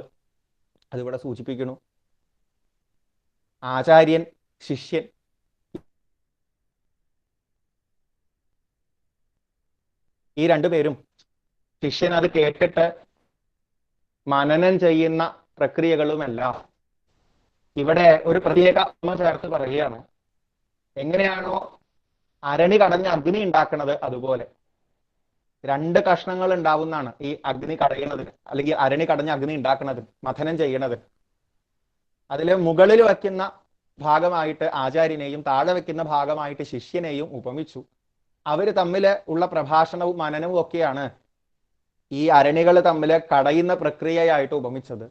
അതിവിടെ സൂചിപ്പിക്കുന്നു. ആചാര്യൻ, ശിഷ്യൻ, ഈ രണ്ടുപേരും, ശിഷ്യൻ അത് കേട്ടിട്ട് മനനം ചെയ്യുന്ന പ്രക്രിയകളുമല്ല ഇവിടെ ഒരു പ്രത്യേക ചേർത്ത് പറയുകയാണ്. എങ്ങനെയാണോ അരണി കടഞ്ഞ് അഗ്നി ഉണ്ടാക്കുന്നത്, അതുപോലെ രണ്ട് കഷ്ണങ്ങൾ ഉണ്ടാവുന്നതാണ് ഈ അഗ്നി കടയുന്നത്, അല്ലെങ്കിൽ അരണി കടഞ്ഞ് അഗ്നി ഉണ്ടാക്കുന്നത്, മഥനം ചെയ്യണത്. അതിൽ മുകളിൽ വയ്ക്കുന്ന ഭാഗമായിട്ട് ആചാര്യനെയും താഴെ വെക്കുന്ന ഭാഗമായിട്ട് ശിഷ്യനെയും ഉപമിച്ചു. അവര് തമ്മിൽ ഉള്ള പ്രഭാഷണവും മനനവും ഒക്കെയാണ് ഈ അരണികൾ തമ്മിൽ കടയുന്ന പ്രക്രിയയായിട്ട് ഉപമിച്ചത്.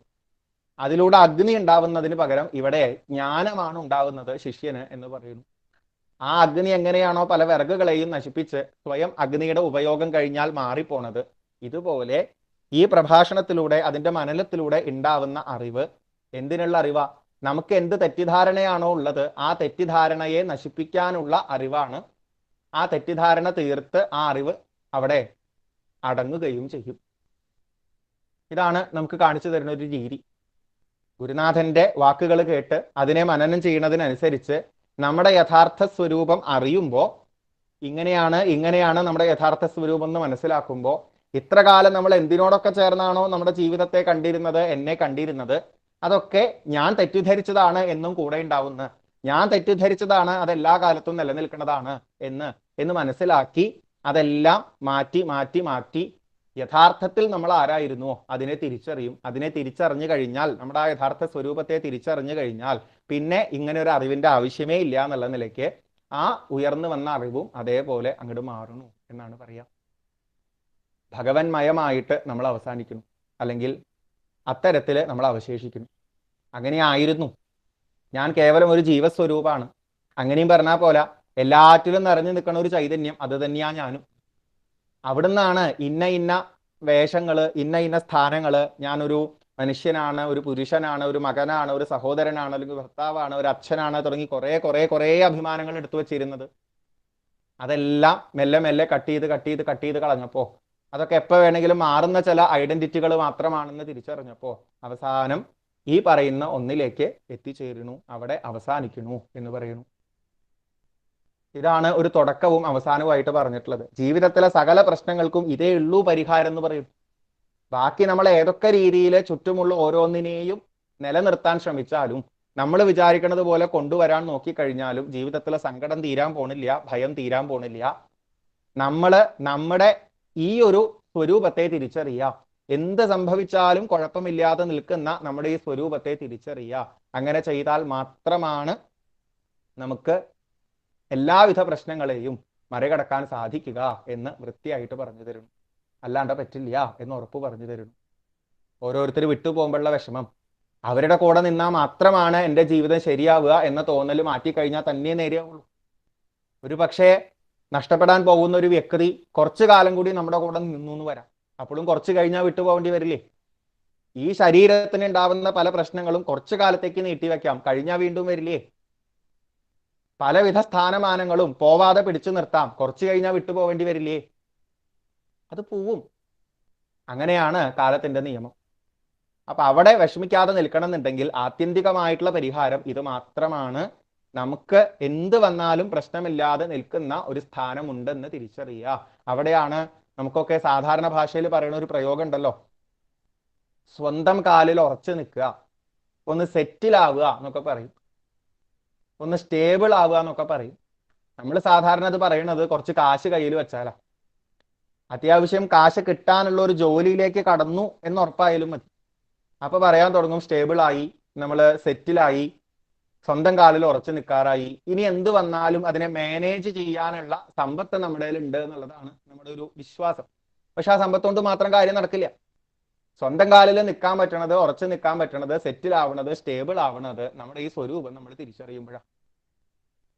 അതിലൂടെ അഗ്നി ഉണ്ടാവുന്നതിന് പകരം ഇവിടെ ജ്ഞാനമാണ് ഉണ്ടാവുന്നത് ശിഷ്യന് എന്ന് പറയുന്നു. ആ അഗ്നി എങ്ങനെയാണോ പല വിറകുകളെയും നശിപ്പിച്ച് സ്വയം അഗ്നിയുടെ ഉപയോഗം കഴിഞ്ഞാൽ മാറിപ്പോണത്, ഇതുപോലെ ഈ പ്രഭാഷണത്തിലൂടെ, അതിന്റെ മനനത്തിലൂടെ ഉണ്ടാവുന്ന അറിവ് എന്തിനുള്ള അറിവാ? നമുക്ക് എന്ത് തെറ്റിദ്ധാരണയാണോ ഉള്ളത്, ആ തെറ്റിദ്ധാരണയെ നശിപ്പിക്കാനുള്ള അറിവാണ്. ആ തെറ്റിദ്ധാരണ തീർത്ത് ആ അറിവ് അവിടെ അടങ്ങുകയും ചെയ്യും. ഇതാണ് നമുക്ക് കാണിച്ചു തരുന്ന ഒരു രീതി. ഗുരുനാഥന്റെ വാക്കുകൾ കേട്ട് അതിനെ മനനം ചെയ്യുന്നതിനനുസരിച്ച് നമ്മുടെ യഥാർത്ഥ സ്വരൂപം അറിയുമ്പോൾ, ഇങ്ങനെയാണ് നമ്മുടെ യഥാർത്ഥ സ്വരൂപം എന്ന് മനസ്സിലാക്കുമ്പോൾ, ഇത്ര കാലം നമ്മൾ എന്തിനോടൊക്കെ ചേർന്നാണോ നമ്മുടെ ജീവിതത്തെ കണ്ടിരുന്നത്, എന്നെ കണ്ടിരുന്നത്, അതൊക്കെ ഞാൻ തെറ്റിദ്ധരിച്ചതാണ് എന്നും കൂടെ ഉണ്ടാവുന്ന, ഞാൻ തെറ്റിദ്ധരിച്ചതാണ് അതെല്ലാ കാലത്തും നിലനിൽക്കുന്നതാണ് എന്ന് മനസ്സിലാക്കി അതെല്ലാം മാറ്റി മാറ്റി മാറ്റി യഥാർത്ഥത്തിൽ നമ്മൾ ആരായിരുന്നുവോ അതിനെ തിരിച്ചറിയും. അതിനെ തിരിച്ചറിഞ്ഞു കഴിഞ്ഞാൽ, നമ്മുടെ ആ യഥാർത്ഥ സ്വരൂപത്തെ തിരിച്ചറിഞ്ഞു കഴിഞ്ഞാൽ പിന്നെ ഇങ്ങനെ ഒരു അറിവിന്റെ ആവശ്യമേ ഇല്ല എന്നുള്ള നിലയ്ക്ക് ആ ഉയർന്നു വന്ന അറിവും അതേപോലെ അങ്ങോട്ട് മാറുന്നു എന്നാണ് പറയാ. ഭഗവന്മയമായിട്ട് നമ്മൾ അവസാനിക്കുന്നു, അല്ലെങ്കിൽ അത്തരത്തിൽ നമ്മൾ അവശേഷിക്കുന്നു. അങ്ങനെയായിരുന്നു. ഞാൻ കേവലം ഒരു ജീവസ്വരൂപമാണ്, അങ്ങനെയും പറഞ്ഞാൽ പോലെ എല്ലാറ്റിലും നിറഞ്ഞു നിൽക്കുന്ന ഒരു ചൈതന്യം, അത് തന്നെയാണ് ഞാനും. അവിടുന്നാണ് ഇന്ന വേഷങ്ങള്, ഇന്ന സ്ഥാനങ്ങള്, ഞാനൊരു മനുഷ്യനാണ്, ഒരു പുരുഷനാണ്, ഒരു മകനാണ്, ഒരു സഹോദരനാണ്, അല്ലെങ്കിൽ ഭർത്താവാണ്, ഒരു അച്ഛനാണ്, തുടങ്ങി കുറേ അഭിമാനങ്ങൾ എടുത്തു വെച്ചിരുന്നത്. അതെല്ലാം മെല്ലെ മെല്ലെ കട്ട് ചെയ്ത് കളഞ്ഞപ്പോ, അതൊക്കെ എപ്പോൾ വേണമെങ്കിലും മാറുന്ന ചില ഐഡന്റിറ്റികൾ മാത്രമാണെന്ന് തിരിച്ചറിഞ്ഞപ്പോ അവസാനം ഈ പറയുന്ന ഒന്നിലേക്ക് എത്തിച്ചേരുന്നു, അവിടെ അവസാനിക്കുന്നു എന്ന് പറയുന്നു. ഇതാണ് ഒരു തുടക്കവും അവസാനവുമായിട്ട് പറഞ്ഞിട്ടുള്ളത്. ജീവിതത്തിലെ സകല പ്രശ്നങ്ങൾക്കും ഇതേ ഉള്ളൂ പരിഹാരം എന്ന് പറയും. ബാക്കി നമ്മൾ ഏതൊക്കെ രീതിയിൽ ചുറ്റുമുള്ള ഓരോന്നിനെയും നിലനിർത്താൻ ശ്രമിച്ചാലും നമ്മൾ വിചാരിക്കുന്നത് പോലെ കൊണ്ടുവരാൻ നോക്കിക്കഴിഞ്ഞാലും ജീവിതത്തിലെ സങ്കടം തീരാൻ പോണില്ല, ഭയം തീരാൻ പോണില്ല. നമ്മുടെ ഈ ഒരു സ്വരൂപത്തെ തിരിച്ചറിയുക. എന്ത് സംഭവിച്ചാലും കുഴപ്പമില്ലാതെ നിൽക്കുന്ന നമ്മുടെ ഈ സ്വരൂപത്തെ തിരിച്ചറിയുക. അങ്ങനെ ചെയ്താൽ മാത്രമാണ് നമുക്ക് എല്ലാവിധ പ്രശ്നങ്ങളെയും മറികടക്കാൻ സാധിക്കുക എന്ന് വൃത്തിയായിട്ട് പറഞ്ഞു തരുന്നു. അല്ലാണ്ട് പറ്റില്ല എന്ന് ഉറപ്പ് പറഞ്ഞു തരുന്നു. ഓരോരുത്തർ വിട്ടുപോകുമ്പോഴുള്ള വിഷമം, അവരുടെ കൂടെ നിന്നാൽ മാത്രമാണ് എൻ്റെ ജീവിതം ശരിയാവുക എന്ന തോന്നൽ മാറ്റിക്കഴിഞ്ഞാൽ തന്നെ നേരെയാവുള്ളൂ. ഒരു പക്ഷേ നഷ്ടപ്പെടാൻ പോകുന്ന ഒരു വ്യക്തി കുറച്ചു കാലം കൂടി നമ്മുടെ കൂടെ നിന്നു എന്ന് വരാം. അപ്പോഴും കുറച്ച് കഴിഞ്ഞാൽ വിട്ടുപോകേണ്ടി വരില്ലേ? ഈ ശരീരത്തിന് ഉണ്ടാവുന്ന പല പ്രശ്നങ്ങളും കുറച്ചു കാലത്തേക്ക് നീട്ടിവെക്കാം, കഴിഞ്ഞാൽ വീണ്ടും വരില്ലേ? പലവിധ സ്ഥാനമാനങ്ങളും പോവാതെ പിടിച്ചു നിർത്താം, കുറച്ചു കഴിഞ്ഞാൽ വിട്ടുപോകേണ്ടി വരില്ലേ? അത് പോവും. അങ്ങനെയാണ് കാലത്തിന്റെ നിയമം. അപ്പൊ അവിടെ വിഷമിക്കാതെ നിൽക്കണം എന്നുണ്ടെങ്കിൽ ആത്യന്തികമായിട്ടുള്ള പരിഹാരം ഇത് മാത്രമാണ്. നമുക്ക് എന്ത് വന്നാലും പ്രശ്നമില്ലാതെ നിൽക്കുന്ന ഒരു സ്ഥാനമുണ്ടെന്ന് തിരിച്ചറിയുക. അവിടെയാണ് നമുക്കൊക്കെ സാധാരണ ഭാഷയിൽ പറയുന്ന ഒരു പ്രയോഗം ഉണ്ടല്ലോ, സ്വന്തം കാലിൽ ഉറച്ചു നിൽക്കുക, ഒന്ന് സെറ്റിലാവുക എന്നൊക്കെ പറയും, ഒന്ന് സ്റ്റേബിൾ ആവുക എന്നൊക്കെ പറയും. നമ്മൾ സാധാരണ അത് പറയണത് കുറച്ച് കാശ് കയ്യിൽ വെച്ചാലാ. അത്യാവശ്യം കാശ് കിട്ടാനുള്ള ഒരു ജോലിയിലേക്ക് കടന്നു എന്ന് ഉറപ്പായാലും മതി. അപ്പൊ പറയാൻ തുടങ്ങും സ്റ്റേബിൾ ആയി, നമ്മൾ സെറ്റിലായി, സ്വന്തം കാലിൽ ഉറച്ചു നിൽക്കാറായി, ഇനി എന്ത് വന്നാലും അതിനെ മാനേജ് ചെയ്യാനുള്ള സമ്പത്ത് നമ്മുടെ ഉണ്ട് എന്നുള്ളതാണ് നമ്മുടെ ഒരു വിശ്വാസം. പക്ഷെ ആ സമ്പത്ത് കൊണ്ട് മാത്രം കാര്യം നടക്കില്ല. സ്വന്തം കാലിൽ നിൽക്കാൻ പറ്റണത്, ഉറച്ചു നിൽക്കാൻ പറ്റണത്, സെറ്റിൽ ആവണത്, സ്റ്റേബിൾ ആവണത് നമ്മുടെ ഈ സ്വരൂപം നമ്മൾ തിരിച്ചറിയുമ്പോഴാണ്.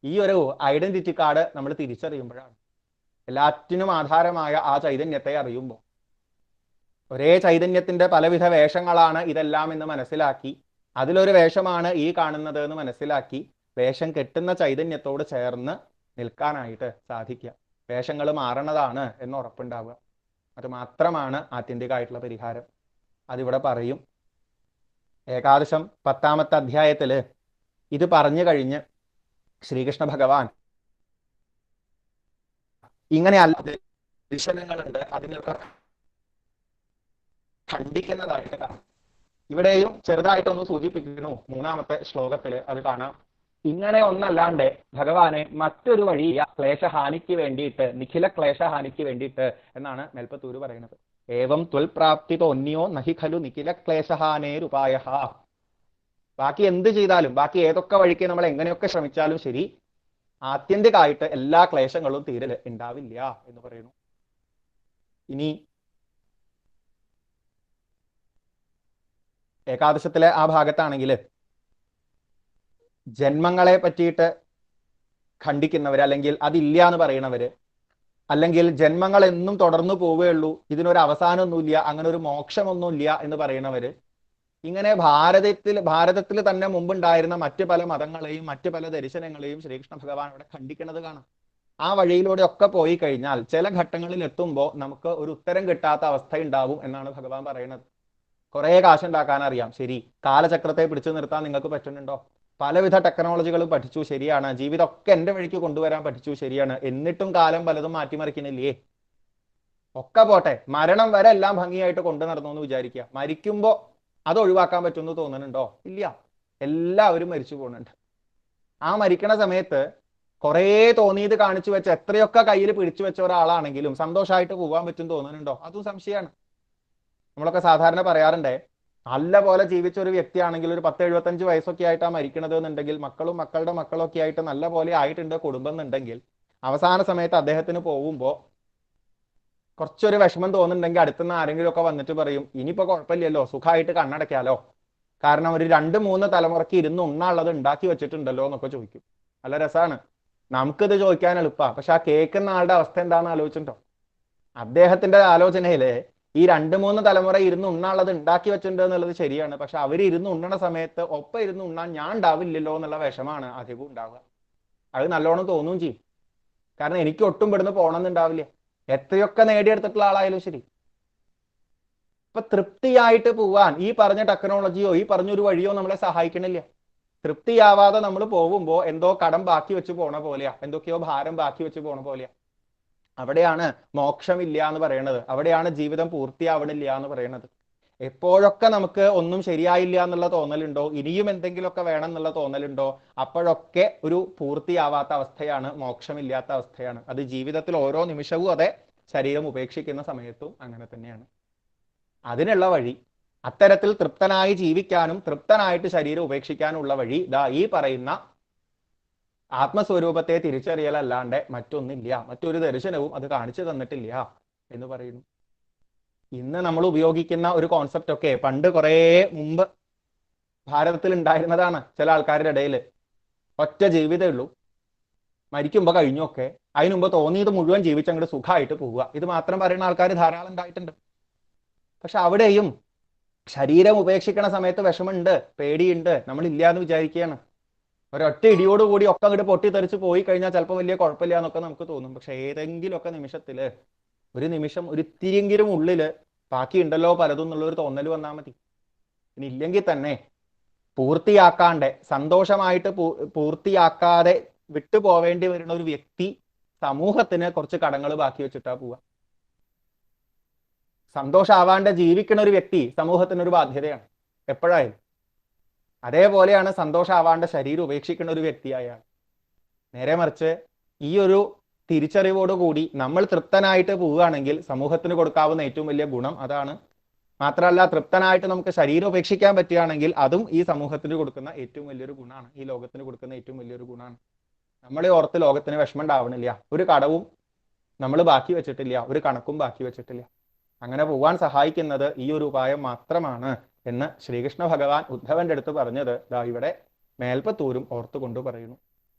ഈ ഒരു ഐഡന്റിറ്റി കാർഡ് നമ്മൾ തിരിച്ചറിയുമ്പോഴാണ്. എല്ലാറ്റിനും ആധാരമായ ആ ചൈതന്യത്തെ അറിയുമ്പോൾ, ഒരേ ചൈതന്യത്തിന്റെ പലവിധ വേഷങ്ങളാണ് ഇതെല്ലാം എന്ന് മനസ്സിലാക്കി, അതിലൊരു വേഷമാണ് ഈ കാണുന്നത് എന്ന് മനസ്സിലാക്കി വേഷം കെട്ടുന്ന ചൈതന്യത്തോട് ചേർന്ന് നിൽക്കാനായിട്ട് സാധിക്കുക. വേഷങ്ങൾ മാറണതാണ് എന്ന് ഉറപ്പുണ്ടാവുക. അത് മാത്രമാണ് ആത്യന്തികമായിട്ടുള്ള പരിഹാരം. അതിവിടെ പറയും. ഏകാദശം 10ാമത്തെ അധ്യായത്തില് ഇത് പറഞ്ഞു കഴിഞ്ഞ് ശ്രീകൃഷ്ണ ഭഗവാൻ ഇങ്ങനെ അല്ലാതെ ദർശനങ്ങളുണ്ട്, അതിനൊക്കെ ഖണ്ഡിക്കുന്നതായിട്ട് കാണാം. ഇവിടെയും ചെറുതായിട്ടൊന്ന് സൂചിപ്പിക്കുന്നു 3ാമത്തെ ശ്ലോകത്തില് അത് കാണാം. ഇങ്ങനെ ഒന്നല്ലാണ്ട് ഭഗവാനെ മറ്റൊരു വഴി ക്ലേശഹാനിക്ക് വേണ്ടിയിട്ട്, നിഖില ക്ലേശഹാനിക്ക് വേണ്ടിയിട്ട് എന്നാണ് മേൽപ്പത്തൂര് പറയുന്നത്. ഏവം ത്വൽപ്രാപ്തി തോന്യോ നഹി ഖലു നിഖില ക്ലേശഹാനേരുപായ. ബാക്കി എന്ത് ചെയ്താലും, ബാക്കി ഏതൊക്കെ വഴിക്ക് നമ്മൾ എങ്ങനെയൊക്കെ ശ്രമിച്ചാലും ശരി, ആത്യന്തികമായിട്ട് എല്ലാ ക്ലേശങ്ങളും തീരൽ ഉണ്ടാവില്ല എന്ന് പറയുന്നു. ഇനി ഏകാദശത്തിലെ ആ ഭാഗത്താണെങ്കിൽ ജന്മങ്ങളെ പറ്റിയിട്ട് ഖണ്ഡിക്കുന്നവര്, അല്ലെങ്കിൽ അതില്ല എന്ന് പറയുന്നവര്, അല്ലെങ്കിൽ ജന്മങ്ങൾ എന്നും തുടർന്നു പോവുകയുള്ളൂ, ഇതിനൊരു അവസാനമൊന്നുമില്ല, അങ്ങനെ ഒരു മോക്ഷമൊന്നുമില്ല എന്ന് പറയുന്നവര്, ഇങ്ങനെ ഭാരതത്തിൽ തന്നെ മുമ്പുണ്ടായിരുന്ന മറ്റു പല മതങ്ങളെയും മറ്റു പല ദർശനങ്ങളെയും ശ്രീകൃഷ്ണ ഭഗവാൻ ഇവിടെ ഖണ്ഡിക്കുന്നത് കാണാം. ആ വഴിയിലൂടെ ഒക്കെ പോയി കഴിഞ്ഞാൽ ചില ഘട്ടങ്ങളിൽ എത്തുമ്പോൾ നമുക്ക് ഒരു ഉത്തരം കിട്ടാത്ത അവസ്ഥ ഉണ്ടാവും എന്നാണ് ഭഗവാൻ പറയുന്നത്. കുറെ കാശുണ്ടാക്കാൻ അറിയാം, ശരി. കാലചക്രത്തെ പിടിച്ചു നിർത്താൻ നിങ്ങൾക്ക് പറ്റുന്നുണ്ടോ? പലവിധ ടെക്നോളജികളും പഠിച്ചു, ശരിയാണ്. ജീവിതമൊക്കെ എൻ്റെ വഴിക്ക് കൊണ്ടുവരാൻ പഠിച്ചു, ശരിയാണ്. എന്നിട്ടും കാലം പലതും മാറ്റിമറിക്കുന്നില്ലേ? ഒക്കെ പോട്ടെ, മരണം വരെ എല്ലാം ഭംഗിയായിട്ട് കൊണ്ടു നടന്നു എന്ന് വിചാരിക്കുക. മരിക്കുമ്പോൾ അത് ഒഴിവാക്കാൻ പറ്റുമെന്ന് തോന്നുന്നുണ്ടോ? ഇല്ല. എല്ലാവരും മരിച്ചു പോകുന്നുണ്ട്. ആ മരിക്കണ സമയത്ത് കുറേ തോന്നിയത് കാണിച്ചു വെച്ച, എത്രയൊക്കെ കയ്യിൽ പിടിച്ചു വെച്ച ഒരാളാണെങ്കിലും സന്തോഷമായിട്ട് പോകാൻ പറ്റും തോന്നുന്നുണ്ടോ? അതും സംശയമാണ്. നമ്മളൊക്കെ സാധാരണ പറയാറുണ്ടേ, നല്ല പോലെ ജീവിച്ച ഒരു വ്യക്തിയാണെങ്കിൽ ഒരു 10-75 വയസ്സൊക്കെ ആയിട്ടാണ് മരിക്കണത് എന്നുണ്ടെങ്കിൽ, മക്കളും മക്കളുടെ മക്കളൊക്കെ ആയിട്ട് നല്ല പോലെ ആയിട്ടുണ്ട് കുടുംബം എന്നുണ്ടെങ്കിൽ, അവസാന സമയത്ത് അദ്ദേഹത്തിന് പോകുമ്പോൾ കുറച്ചൊരു വിഷമം തോന്നുന്നുണ്ടെങ്കിൽ അടുത്തുനിന്ന് ആരെങ്കിലും ഒക്കെ വന്നിട്ട് പറയും, ഇനിയിപ്പോ കുഴപ്പമില്ലല്ലോ, സുഖമായിട്ട് കണ്ണടയ്ക്കാലോ, കാരണം ഒരു 2-3 തലമുറയ്ക്ക് ഇരുന്ന് ഉണ്ണാനുള്ളത് ഉണ്ടാക്കി വെച്ചിട്ടുണ്ടല്ലോ എന്നൊക്കെ ചോദിക്കും. നല്ല രസമാണ്. നമുക്കിത് ചോദിക്കാൻ എളുപ്പമാണ്, പക്ഷെ ആ കേൾക്കുന്ന ആളുടെ അവസ്ഥ എന്താണെന്ന് ആലോചിച്ചിട്ടുണ്ടോ? അദ്ദേഹത്തിന്റെ ആലോചനയില് ഈ 2-3 തലമുറ ഇരുന്ന് ഉണ്ണാനുള്ളത് ഉണ്ടാക്കി വെച്ചിട്ടുണ്ട് എന്നുള്ളത് ശരിയാണ്, പക്ഷെ അവർ ഇരുന്ന് ഉണ്ണണ സമയത്ത് ഒപ്പം ഇരുന്ന് ഉണ്ണാൻ ഞാൻ ഉണ്ടാവില്ലല്ലോ എന്നുള്ള വിഷമാണ് അധികം ഉണ്ടാവുക. അത് നല്ലോണം തോന്നുകയും ചെയ്യും. കാരണം എനിക്ക് ഒട്ടും ഇവിടുന്ന് പോകണമെന്നുണ്ടാവില്ല, എത്രയൊക്കെ നേടിയെടുത്തിട്ടുള്ള ആളായാലും ശരി. ഇപ്പൊ തൃപ്തിയായിട്ട് പോവാൻ ഈ പറഞ്ഞ ടെക്നോളജിയോ ഈ പറഞ്ഞൊരു വഴിയോ നമ്മളെ സഹായിക്കണില്ല. തൃപ്തിയാവാതെ നമ്മൾ പോകുമ്പോൾ എന്തോ കടം ബാക്കി വെച്ച് പോണ പോലെയാ, എന്തൊക്കെയോ ഭാരം ബാക്കി വെച്ച് പോണ പോലെയാ. അവിടെയാണ് മോക്ഷമില്ല എന്ന് പറയുന്നത്, അവിടെയാണ് ജീവിതം പൂർത്തിയാവണില്ല എന്ന് പറയുന്നത്. എപ്പോഴൊക്കെ നമുക്ക് ഒന്നും ശരിയായില്ല എന്നുള്ള തോന്നലുണ്ടോ, ഇനിയും എന്തെങ്കിലുമൊക്കെ വേണം എന്നുള്ള തോന്നലുണ്ടോ, അപ്പോഴൊക്കെ ഒരു പൂർത്തിയാവാത്ത അവസ്ഥയാണ്, മോക്ഷമില്ലാത്ത അവസ്ഥയാണ്. അത് ജീവിതത്തിൽ ഓരോ നിമിഷവും അതെ, ശരീരം ഉപേക്ഷിക്കുന്ന സമയത്തും അങ്ങനെ തന്നെയാണ്. അതിനുള്ള വഴി, അത്തരത്തിൽ തൃപ്തനായി ജീവിക്കാനും തൃപ്തനായിട്ട് ശരീരം ഉപേക്ഷിക്കാനുള്ള വഴി ദാ ഈ പറയുന്ന ആത്മസ്വരൂപത്തെ തിരിച്ചറിയലല്ലാണ്ട് മറ്റൊന്നില്ല, മറ്റൊരു ദർശനവും അത് കാണിച്ചു തന്നിട്ടില്ല എന്ന് പറയുന്നു. ഇന്ന് നമ്മൾ ഉപയോഗിക്കുന്ന ഒരു കോൺസെപ്റ്റ് ഒക്കെ പണ്ട് കുറേ മുമ്പ് ഭാരതത്തിൽ ഉണ്ടായിരുന്നതാണ്. ചില ആൾക്കാരുടെ ഇടയിൽ ഒറ്റ ജീവിതമേ ഉള്ളൂ, മരിക്കുമ്പോൾ കഴിഞ്ഞൊക്കെ, അതിനു മുമ്പ് തോന്നിയത് മുഴുവൻ ജീവിച്ചങ്ങോട്ട് സുഖമായിട്ട് പോവുക, ഇത് മാത്രം പറയുന്ന ആൾക്കാർ ധാരാളം ഉണ്ടായിട്ടുണ്ട്. പക്ഷെ അവിടെയും ശരീരം ഉപേക്ഷിക്കണ സമയത്ത് വിഷമുണ്ട്, പേടിയുണ്ട്, നമ്മൾ ഇല്ല എന്ന് വിചാരിക്കുകയാണ്. ഒരൊറ്റ ഇടിയോടുകൂടി ഒക്കെ അങ്ങോട്ട് പൊട്ടിത്തെറിച്ച് പോയി കഴിഞ്ഞാൽ ചിലപ്പോൾ വലിയ കുഴപ്പമില്ല എന്നൊക്കെ നമുക്ക് തോന്നും. പക്ഷെ ഏതെങ്കിലുമൊക്കെ നിമിഷത്തില്, ഒരു നിമിഷം ഒരു ഇത്തിരിയെങ്കിലും ഉള്ളില് ബാക്കിയുണ്ടല്ലോ പലതും എന്നുള്ളൊരു തോന്നൽ വന്നാൽ മതി. ഇനി ഇല്ലെങ്കിൽ തന്നെ പൂർത്തിയാക്കാണ്ട് സന്തോഷമായിട്ട് പൂർത്തിയാക്കാതെ വിട്ടുപോവേണ്ടി വരുന്ന ഒരു വ്യക്തി സമൂഹത്തിന് കുറച്ച് കടങ്ങൾ ബാക്കി വെച്ചിട്ടാ പോവുക. സന്തോഷാവാണ്ട് ജീവിക്കുന്ന ഒരു വ്യക്തി സമൂഹത്തിനൊരു ബാധ്യതയാണ് എപ്പോഴായാലും. അതേപോലെയാണ് സന്തോഷാവാണ്ട് ശരീരം ഉപേക്ഷിക്കുന്ന ഒരു വ്യക്തിയായാൽ. നേരെ മറിച്ച് ഈ ഒരു തിരിച്ചറിവോടുകൂടി നമ്മൾ തൃപ്തനായിട്ട് പോവുകയാണെങ്കിൽ സമൂഹത്തിന് കൊടുക്കാവുന്ന ഏറ്റവും വലിയ ഗുണം അതാണ്. മാത്രമല്ല, തൃപ്തനായിട്ട് നമുക്ക് ശരീരം ഉപേക്ഷിക്കാൻ പറ്റുകയാണെങ്കിൽ അതും ഈ സമൂഹത്തിന് കൊടുക്കുന്ന ഏറ്റവും വലിയൊരു ഗുണമാണ്, ഈ ലോകത്തിന് കൊടുക്കുന്ന ഏറ്റവും വലിയൊരു ഗുണമാണ്. നമ്മളെ ഓർത്ത് ലോകത്തിന് വിഷമം ഉണ്ടാവണില്ല, ഒരു കടവും നമ്മൾ ബാക്കി വെച്ചിട്ടില്ല, ഒരു കണക്കും ബാക്കി വെച്ചിട്ടില്ല. അങ്ങനെ പോവാൻ സഹായിക്കുന്നത് ഈ ഒരു ഉപായം മാത്രമാണ് എന്ന് ശ്രീകൃഷ്ണ ഭഗവാൻ ഉദ്ധവന്റെ അടുത്ത് പറഞ്ഞത് ദാ ഇവിടെ മേൽപ്പത്തൂരും ഓർത്തുകൊണ്ട് പറയുന്നു.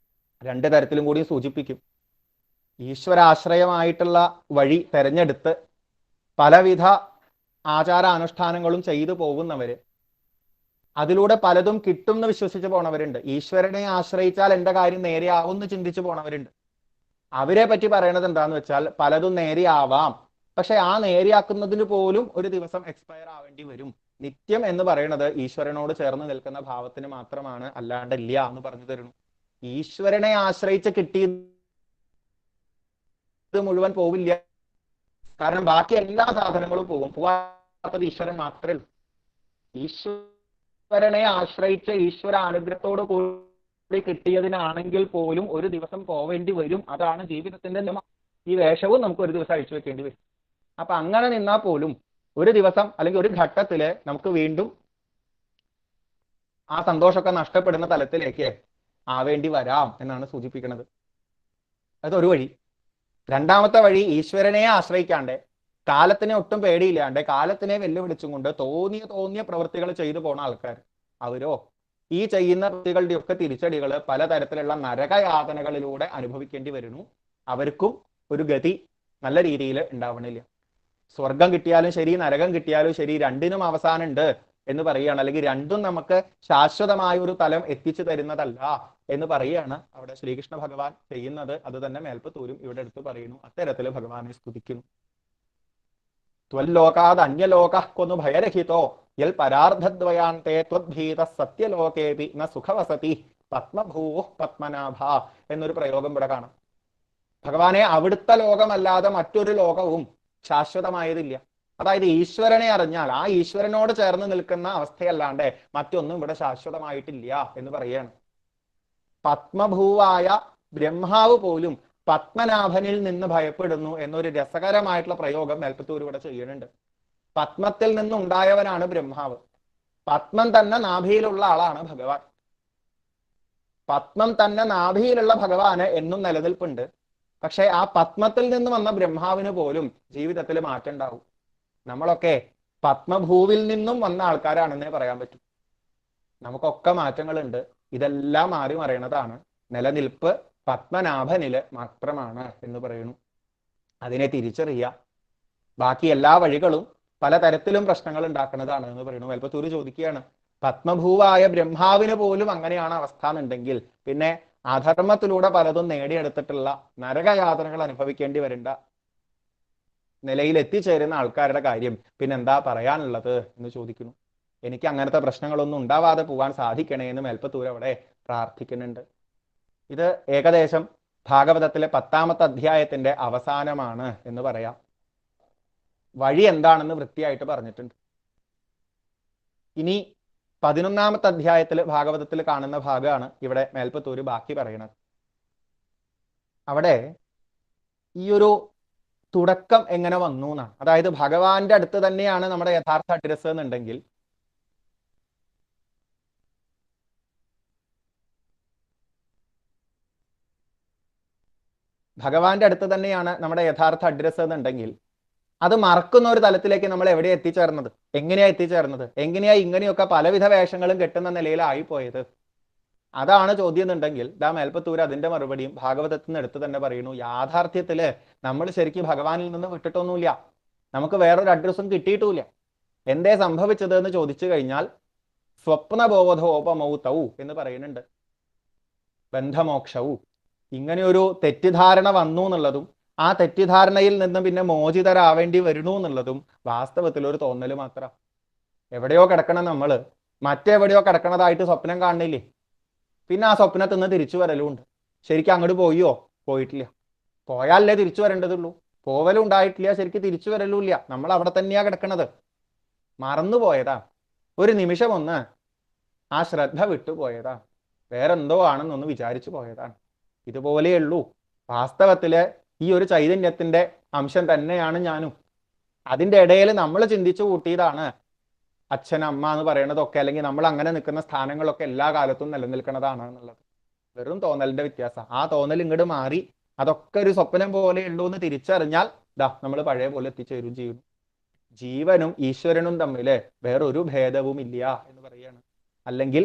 രണ്ട് തരത്തിലും കൂടി സൂചിപ്പിക്കും. ഈശ്വരാശ്രയമായിട്ടുള്ള വഴി തെരഞ്ഞെടുത്ത് പലവിധ ആചാരാനുഷ്ഠാനങ്ങളും ചെയ്തു പോകുന്നവര്, അതിലൂടെ പലതും കിട്ടും എന്ന് വിശ്വസിച്ച് പോണവരുണ്ട്. ഈശ്വരനെ ആശ്രയിച്ചാൽ എന്റെ കാര്യം നേരെയാവും എന്ന് ചിന്തിച്ചു പോണവരുണ്ട്. അവരെ പറ്റി പറയണത് എന്താന്ന് വെച്ചാൽ, പലതും നേരെയാവാം, പക്ഷെ ആ നേരെയാക്കുന്നതിന് പോലും ഒരു ദിവസം എക്സ്പയർ ആവേണ്ടി വരും. നിത്യം എന്ന് പറയുന്നത് ഈശ്വരനോട് ചേർന്ന് നിൽക്കുന്ന ഭാവത്തിന് മാത്രമാണ്, അല്ലാണ്ട് ഇല്ല എന്ന് പറഞ്ഞു തരുന്നു. ഈശ്വരനെ ആശ്രയിച്ച് കിട്ടിയത് മുഴുവൻ പോവില്ല, കാരണം ബാക്കി എല്ലാ സാധനങ്ങളും പോകും. പോവാത്തത് ഈശ്വരൻ മാത്രമേ ഉള്ളൂ. ഈശ്വരനെ ആശ്രയിച്ച് ഈശ്വര അനുഗ്രഹത്തോട് കൂടി കിട്ടിയതിനാണെങ്കിൽ പോലും ഒരു ദിവസം പോവേണ്ടി വരും. അതാണ് ജീവിതത്തിന്റെ നിയമം. ഈ വേഷവും നമുക്ക് ഒരു ദിവസം അഴിച്ചു വെക്കേണ്ടി വരും. അപ്പൊ അങ്ങനെ നിന്നാൽ പോലും ഒരു ദിവസം അല്ലെങ്കിൽ ഒരു ഘട്ടത്തില് നമുക്ക് വീണ്ടും ആ സന്തോഷമൊക്കെ നഷ്ടപ്പെടുന്ന തലത്തിലേക്ക് ആവേണ്ടി വരാം എന്നാണ് സൂചിപ്പിക്കുന്നത്. അതൊരു വഴി. രണ്ടാമത്തെ വഴി, ഈശ്വരനെ ആശ്രയിക്കാണ്ട് കാലത്തിനെ ഒട്ടും പേടിയില്ലാണ്ട് കാലത്തിനെ വെല്ലുവിളിച്ചും കൊണ്ട് തോന്നിയ പ്രവൃത്തികൾ ചെയ്തു പോണ ആൾക്കാർ, അവരോ ഈ ചെയ്യുന്ന പ്രവൃത്തികളുടെ ഒക്കെ തിരിച്ചടികൾ പലതരത്തിലുള്ള നരകയാതനകളിലൂടെ അനുഭവിക്കേണ്ടി വരുന്നു. അവർക്കും ഒരു ഗതി നല്ല രീതിയിൽ ഉണ്ടാവണില്ല. സ്വർഗം കിട്ടിയാലും ശരി, നരകം കിട്ടിയാലും ശരി, രണ്ടിനും അവസാനമുണ്ട് എന്ന് പറയുകയാണ്. അല്ലെങ്കിൽ രണ്ടും നമുക്ക് ശാശ്വതമായ ഒരു തലം എത്തിച്ചു തരുന്നതല്ല എന്ന് പറയുകയാണ് അവിടെ ശ്രീകൃഷ്ണ ഭഗവാൻ ചെയ്യുന്നത്. അത് തന്നെ മേൽപ്പത്തൂരും ഇവിടെ എടുത്ത് പറയുന്നു. അത്തരത്തിൽ ഭഗവാനെ സ്തുതിക്കുന്നു. ത്വല്ലോകാത് അന്യലോകഃ കൊന്നു ഭയരഹിതോ യൽ പരാർദ്ധദ്വയാന്തേ ത്വദ്ഭീത സത്യലോകേപി ന സുഖവസതി പത്മഭൂ പത്മനാഭ എന്നൊരു പ്രയോഗം ഇവിടെ കാണാം. ഭഗവാനെ, അവിടുത്തെ ലോകമല്ലാതെ മറ്റൊരു ലോകവും ശാശ്വതമായതില്ല. അതായത് ഈശ്വരനെ അറിഞ്ഞാൽ ആ ഈശ്വരനോട് ചേർന്ന് നിൽക്കുന്ന അവസ്ഥയല്ലാണ്ട് മറ്റൊന്നും ഇവിടെ ശാശ്വതമായിട്ടില്ല എന്ന് പറയുകയാണ്. പത്മഭൂവായ ബ്രഹ്മാവ് പോലും പത്മനാഭനിൽ നിന്ന് ഭയപ്പെടുന്നു എന്നൊരു രസകരമായിട്ടുള്ള പ്രയോഗം മേൽപ്പത്തൂർ ഇവിടെ ചെയ്യുന്നുണ്ട്. പത്മത്തിൽ നിന്നുണ്ടായവനാണ് ബ്രഹ്മാവ്. പത്മം തന്നെ നാഭിയിലുള്ള ആളാണ് ഭഗവാൻ. പത്മം തന്നെ നാഭിയിലുള്ള ഭഗവാന് എന്നും നിലനിൽപ്പുണ്ട്. പക്ഷെ ആ പത്മത്തിൽ നിന്ന് വന്ന ബ്രഹ്മാവിന് പോലും ജീവിതത്തിൽ മാറ്റം ഉണ്ടാവും. നമ്മളൊക്കെ പത്മഭൂവിൽ നിന്നും വന്ന ആൾക്കാരാണെന്നേ പറയാൻ പറ്റും. നമുക്കൊക്കെ മാറ്റങ്ങളുണ്ട്. ഇതെല്ലാം മാറി മറിയണതാണ്. നിലനിൽപ്പ് പത്മനാഭനില് മാത്രമാണ് എന്ന് പറയുന്നു. അതിനെ തിരിച്ചറിയുക. ബാക്കി എല്ലാ വഴികളും പലതരത്തിലും പ്രശ്നങ്ങൾ ഉണ്ടാക്കുന്നതാണ് എന്ന് പറയുന്നു. മേൽപ്പത്തൂര് ചോദിക്കുകയാണ്, പത്മഭൂവായ ബ്രഹ്മാവിന് പോലും അങ്ങനെയാണ് അവസ്ഥ എന്നുണ്ടെങ്കിൽ പിന്നെ അധർമ്മത്തിലൂടെ പലതും നേടിയെടുത്തിട്ടുള്ള നരകയാതനകൾ അനുഭവിക്കേണ്ടി വരേണ്ട നിലയിൽ എത്തിച്ചേരുന്ന ആൾക്കാരുടെ കാര്യം പിന്നെന്താ പറയാനുള്ളത് എന്ന് ചോദിക്കുന്നു. എനിക്ക് അങ്ങനത്തെ പ്രശ്നങ്ങളൊന്നും ഉണ്ടാവാതെ പോകാൻ സാധിക്കണേ എന്ന് മേൽപ്പത്തൂർ അവിടെ പ്രാർത്ഥിക്കുന്നുണ്ട്. ഇത് ഏകദേശം ഭാഗവതത്തിലെ 10ാമത്തെ അധ്യായത്തിന്റെ അവസാനമാണ് എന്ന് പറയാം. വഴി എന്താണെന്ന് വൃത്തിയായിട്ട് പറഞ്ഞിട്ടുണ്ട്. ഇനി 11-ാമത്തെ അധ്യായത്തിൽ ഭാഗവതത്തിൽ കാണുന്ന ഭാഗമാണ് ഇവിടെ മേൽപ്പത്തൂര് ബാക്കി പറയുന്നത്. അവിടെ ഈ ഒരു തുടക്കം എങ്ങനെ വന്നു എന്നാണ്. അതായത് ഭഗവാന്റെ അടുത്ത് തന്നെയാണ് നമ്മുടെ യഥാർത്ഥ അഡ്രസ് എന്നുണ്ടെങ്കിൽ അത് മറക്കുന്ന ഒരു തലത്തിലേക്ക് നമ്മൾ എവിടെ എത്തിച്ചേർന്നത്, എങ്ങനെയാ എത്തിച്ചേർന്നത്, എങ്ങനെയാ ഇങ്ങനെയൊക്കെ പലവിധ വേഷങ്ങളും കെട്ടുന്ന നിലയിലായിപ്പോയത്, അതാണ് ചോദ്യം എന്നുണ്ടെങ്കിൽ മേൽപ്പത്തൂര് അതിന്റെ മറുപടിയും ഭാഗവതത്തിൽ നിന്ന് എടുത്ത് തന്നെ പറയുന്നു. യാഥാർത്ഥ്യത്തില് നമ്മൾ ശരിക്കും ഭഗവാനിൽ നിന്ന് വിട്ടിട്ടൊന്നുമില്ല, നമുക്ക് വേറൊരു അഡ്രസ്സും കിട്ടിയിട്ടുമില്ല. എന്തേ സംഭവിച്ചത് എന്ന് ചോദിച്ചു കഴിഞ്ഞാൽ സ്വപ്നബോധോപമൗതൗ എന്ന് പറയുന്നുണ്ട്. ബന്ധമോക്ഷവും ഇങ്ങനെയൊരു തെറ്റിദ്ധാരണ വന്നു എന്നുള്ളതും ആ തെറ്റിദ്ധാരണയിൽ നിന്ന് പിന്നെ മോചിതരാവേണ്ടി വരുന്നു എന്നുള്ളതും വാസ്തവത്തിൽ ഒരു തോന്നൽ മാത്രം. എവിടെയോ കിടക്കണം നമ്മൾ മറ്റെവിടെയോ കിടക്കണതായിട്ട് സ്വപ്നം കാണുന്നില്ലേ, പിന്നെ ആ സ്വപ്നത്തിൽ നിന്ന് തിരിച്ചു വരലുണ്ട്. ശരിക്കും അങ്ങോട്ട് പോയോ? പോയിട്ടില്ല. പോയാലേ തിരിച്ചു വരേണ്ടതുള്ളൂ. പോവലും ഉണ്ടായിട്ടില്ല, ശരിക്കും തിരിച്ചു വരലുമില്ല. നമ്മൾ അവിടെ തന്നെയാ കിടക്കണത്. മറന്നുപോയതാ, ഒരു നിമിഷം ഒന്ന് ആ ശ്രദ്ധ വിട്ടുപോയതാ, വേറെന്തോ ആണെന്നൊന്ന് വിചാരിച്ചു പോയതാണ്. ഇതുപോലെയുള്ളൂ വാസ്തവത്തില് ഈ ഒരു ചൈതന്യത്തിന്റെ അംശം തന്നെയാണ് ഞാനും. അതിൻ്റെ ഇടയിൽ നമ്മൾ ചിന്തിച്ചു കൂട്ടിയതാണ് അച്ഛൻ അമ്മ എന്ന് പറയുന്നതൊക്കെ, അല്ലെങ്കിൽ നമ്മൾ അങ്ങനെ നിൽക്കുന്ന സ്ഥാനങ്ങളൊക്കെ എല്ലാ കാലത്തും നിലനിൽക്കുന്നതാണ് എന്നുള്ളത് വെറും തോന്നലിന്റെ വ്യത്യാസം. ആ തോന്നൽ ഇങ്ങോട്ട് മാറി അതൊക്കെ ഒരു സ്വപ്നം പോലെ ഉള്ളൂ എന്ന് തിരിച്ചറിഞ്ഞാൽ നമ്മൾ പഴയ പോലെ എത്തിച്ചേരും ചെയ്യും. ജീവനും ഈശ്വരനും തമ്മിൽ വേറൊരു ഭേദവും ഇല്ല എന്ന് പറയാണ്. അല്ലെങ്കിൽ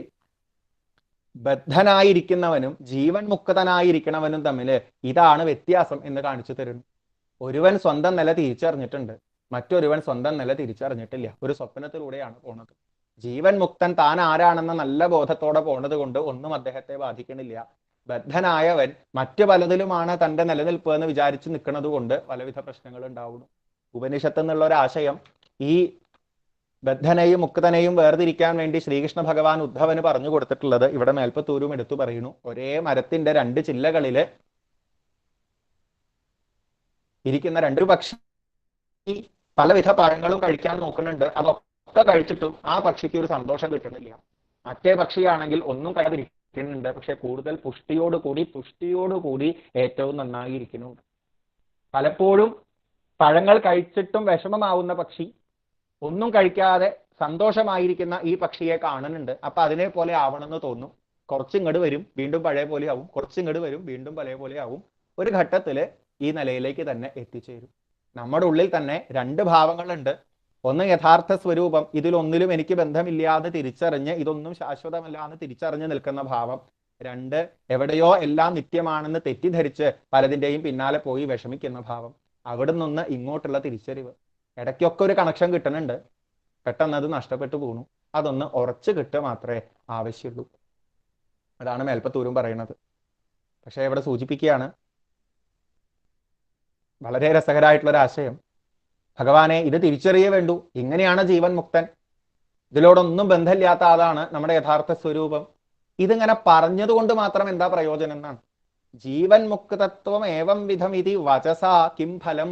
ബദ്ധനായിരിക്കുന്നവനും ജീവൻ മുക്തനായിരിക്കണവനും തമ്മിൽ ഇതാണ് വ്യത്യാസം എന്ന് കാണിച്ചു തരുന്നു. ഒരുവൻ സ്വന്തം നില തിരിച്ചറിഞ്ഞിട്ടുണ്ട്, മറ്റൊരുവൻ സ്വന്തം നില തിരിച്ചറിഞ്ഞിട്ടില്ല. ഒരു സ്വപ്നത്തിലൂടെയാണ് പോണത്. ജീവൻ മുക്തൻ താൻ ആരാണെന്ന നല്ല ബോധത്തോടെ പോണത് കൊണ്ട് ഒന്നും അദ്ദേഹത്തെ ബാധിക്കണില്ല. ബദ്ധനായവൻ മറ്റു പലതിലുമാണ് തൻ്റെ നിലനിൽപ്പ് എന്ന് വിചാരിച്ച് നിൽക്കുന്നത് കൊണ്ട് പലവിധ പ്രശ്നങ്ങൾ ഉണ്ടാവുന്നു. ഉപനിഷത്ത് എന്നുള്ള ഒരു ആശയം ഈ ബദ്ധനെയും മുക്തനെയും വേർതിരിക്കാൻ വേണ്ടി ശ്രീകൃഷ്ണ ഭഗവാൻ ഉദ്ധവന് പറഞ്ഞു കൊടുത്തിട്ടുള്ളത് ഇവിടെ മേൽപ്പത്തൂരും എടുത്തു പറയുന്നു. ഒരേ മരത്തിന്റെ രണ്ട് ചില്ലകളില് ഇരിക്കുന്ന രണ്ടു പക്ഷി പലവിധ പഴങ്ങളും കഴിക്കാൻ നോക്കുന്നുണ്ട്. അതൊക്കെ കഴിച്ചിട്ടും ആ പക്ഷിക്ക് ഒരു സന്തോഷം കിട്ടുന്നില്ല. മറ്റേ പക്ഷിയാണെങ്കിൽ ഒന്നും കഴിയാതിരിക്കുന്നുണ്ട്, പക്ഷെ കൂടുതൽ പുഷ്ടിയോടുകൂടി ഏറ്റവും നന്നായി ഇരിക്കുന്നു. പലപ്പോഴും പഴങ്ങൾ കഴിച്ചിട്ടും വിഷമമാവുന്ന പക്ഷി ഒന്നും കഴിക്കാതെ സന്തോഷമായിരിക്കുന്ന ഈ പക്ഷിയെ കാണുന്നുണ്ട്. അപ്പൊ അതിനെ പോലെ ആവണമെന്ന് തോന്നും. കുറച്ചിങ്ങോട്ട് വരും, വീണ്ടും പഴയ പോലെ ആവും, കുറച്ചിങ്ങോട്ട് വരും, വീണ്ടും പഴയ പോലെ ആവും. ഒരു ഘട്ടത്തില് ഈ നിലയിലേക്ക് തന്നെ എത്തിച്ചേരും. നമ്മുടെ ഉള്ളിൽ തന്നെ രണ്ട് ഭാവങ്ങളുണ്ട്. ഒന്ന് യഥാർത്ഥ സ്വരൂപം, ഇതിലൊന്നിലും എനിക്ക് ബന്ധമില്ലാതെ തിരിച്ചറിഞ്ഞ് ഇതൊന്നും ശാശ്വതമല്ല എന്ന് തിരിച്ചറിഞ്ഞ് നിൽക്കുന്ന ഭാവം. രണ്ട്, എവിടെയോ എല്ലാം നിത്യമാണെന്ന് തെറ്റിദ്ധരിച്ച് പലതിൻ്റെയും പിന്നാലെ പോയി വിഷമിക്കുന്ന ഭാവം. അവിടെ നിന്ന് ഇങ്ങോട്ടുള്ള തിരിച്ചറിവ്. ഇടയ്ക്കൊക്കെ ഒരു കണക്ഷൻ കിട്ടുന്നുണ്ട്, പെട്ടെന്ന് അത് നഷ്ടപ്പെട്ടു പോണു. അതൊന്ന് ഉറച്ചു കിട്ടുക മാത്രമേ ആവശ്യമുള്ളൂ. അതാണ് മേൽപ്പത്തൂരും പറയുന്നത്. പക്ഷെ ഇവിടെ സൂചിപ്പിക്കുകയാണ് വളരെ രസകരമായിട്ടുള്ളൊരാശയം. ഭഗവാനെ ഇത് തിരിച്ചറിയേ വേണ്ടൂ, ഇങ്ങനെയാണ് ജീവൻ മുക്തൻ, ഇതിലോടൊന്നും ബന്ധമില്ലാത്ത ആളാണ് നമ്മുടെ യഥാർത്ഥ സ്വരൂപം. ഇതിങ്ങനെ പറഞ്ഞതുകൊണ്ട് മാത്രം എന്താ പ്രയോജനം എന്നാണ്. ജീവൻ മുക്തത്വം ഏവം വിധം ഇതി വചസ കിം ഫലം.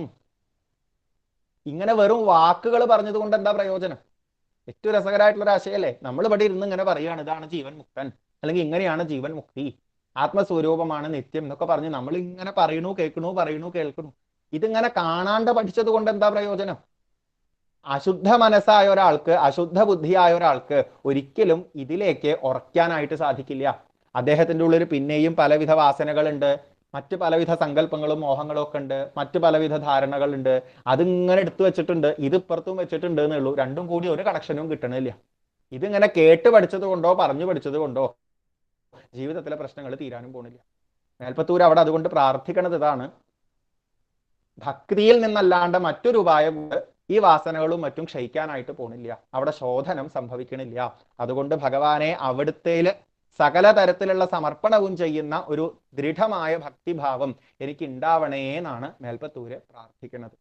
ഇങ്ങനെ വെറും വാക്കുകൾ പറഞ്ഞതുകൊണ്ട് എന്താ പ്രയോജനം? ഏറ്റവും രസകരമായിട്ടുള്ള ആശയല്ലേ. നമ്മൾ ഇവിടെ ഇരുന്ന് ഇങ്ങനെ പറയുകയാണ് ഇതാണ് ജീവൻ മുക്തൻ, അല്ലെങ്കിൽ ഇങ്ങനെയാണ് ജീവൻ മുക്തി, ആത്മസ്വരൂപമാണ് നിത്യം എന്നൊക്കെ പറഞ്ഞ് നമ്മൾ ഇങ്ങനെ പറയണു കേൾക്കണു. ഇതിങ്ങനെ കാണാണ്ട് പഠിച്ചത് കൊണ്ട് എന്താ പ്രയോജനം? അശുദ്ധ മനസ്സായ ഒരാൾക്ക്, അശുദ്ധ ബുദ്ധിയായ ഒരാൾക്ക് ഒരിക്കലും ഇതിലേക്ക് ഉറയ്ക്കാനായിട്ട് സാധിക്കില്ല. അദ്ദേഹത്തിന്റെ ഉള്ളിൽ പിന്നെയും പലവിധ വാസനകളുണ്ട്, മറ്റ് പലവിധ സങ്കല്പങ്ങളും മോഹങ്ങളും ഒക്കെ ഉണ്ട്, മറ്റു പലവിധ ധാരണകളുണ്ട്. അതിങ്ങനെ എടുത്തു വെച്ചിട്ടുണ്ട്, ഇതിപ്പുറത്തും വെച്ചിട്ടുണ്ട് എന്നുള്ളൂ. രണ്ടും കൂടി ഒരു കണക്ഷനും കിട്ടണില്ല. ഇതിങ്ങനെ കേട്ട് പഠിച്ചത് കൊണ്ടോ പറഞ്ഞു പഠിച്ചത് കൊണ്ടോ ജീവിതത്തിലെ പ്രശ്നങ്ങൾ തീരാനും പോണില്ല. മേൽപ്പത്തൂർ അവിടെ അതുകൊണ്ട് പ്രാർത്ഥിക്കണത് ഇതാണ്. ഭക്തിയിൽ നിന്നല്ലാണ്ട് മറ്റൊരു ഉപായം ഈ വാസനകളും മറ്റും ക്ഷയിക്കാനായിട്ട് പോണില്ല. അവിടെ ശോധനം സംഭവിക്കണില്ല. അതുകൊണ്ട് ഭഗവാനെ അവിടുത്തേല് സകല തരത്തിലുള്ള സമർപ്പണവും ചെയ്യുന്ന ഒരു ദൃഢമായ ഭക്തിഭാവം എനിക്ക് ഉണ്ടാവണേ എന്നാണ് മേൽപ്പത്തൂര് പ്രാർത്ഥിക്കുന്നത്.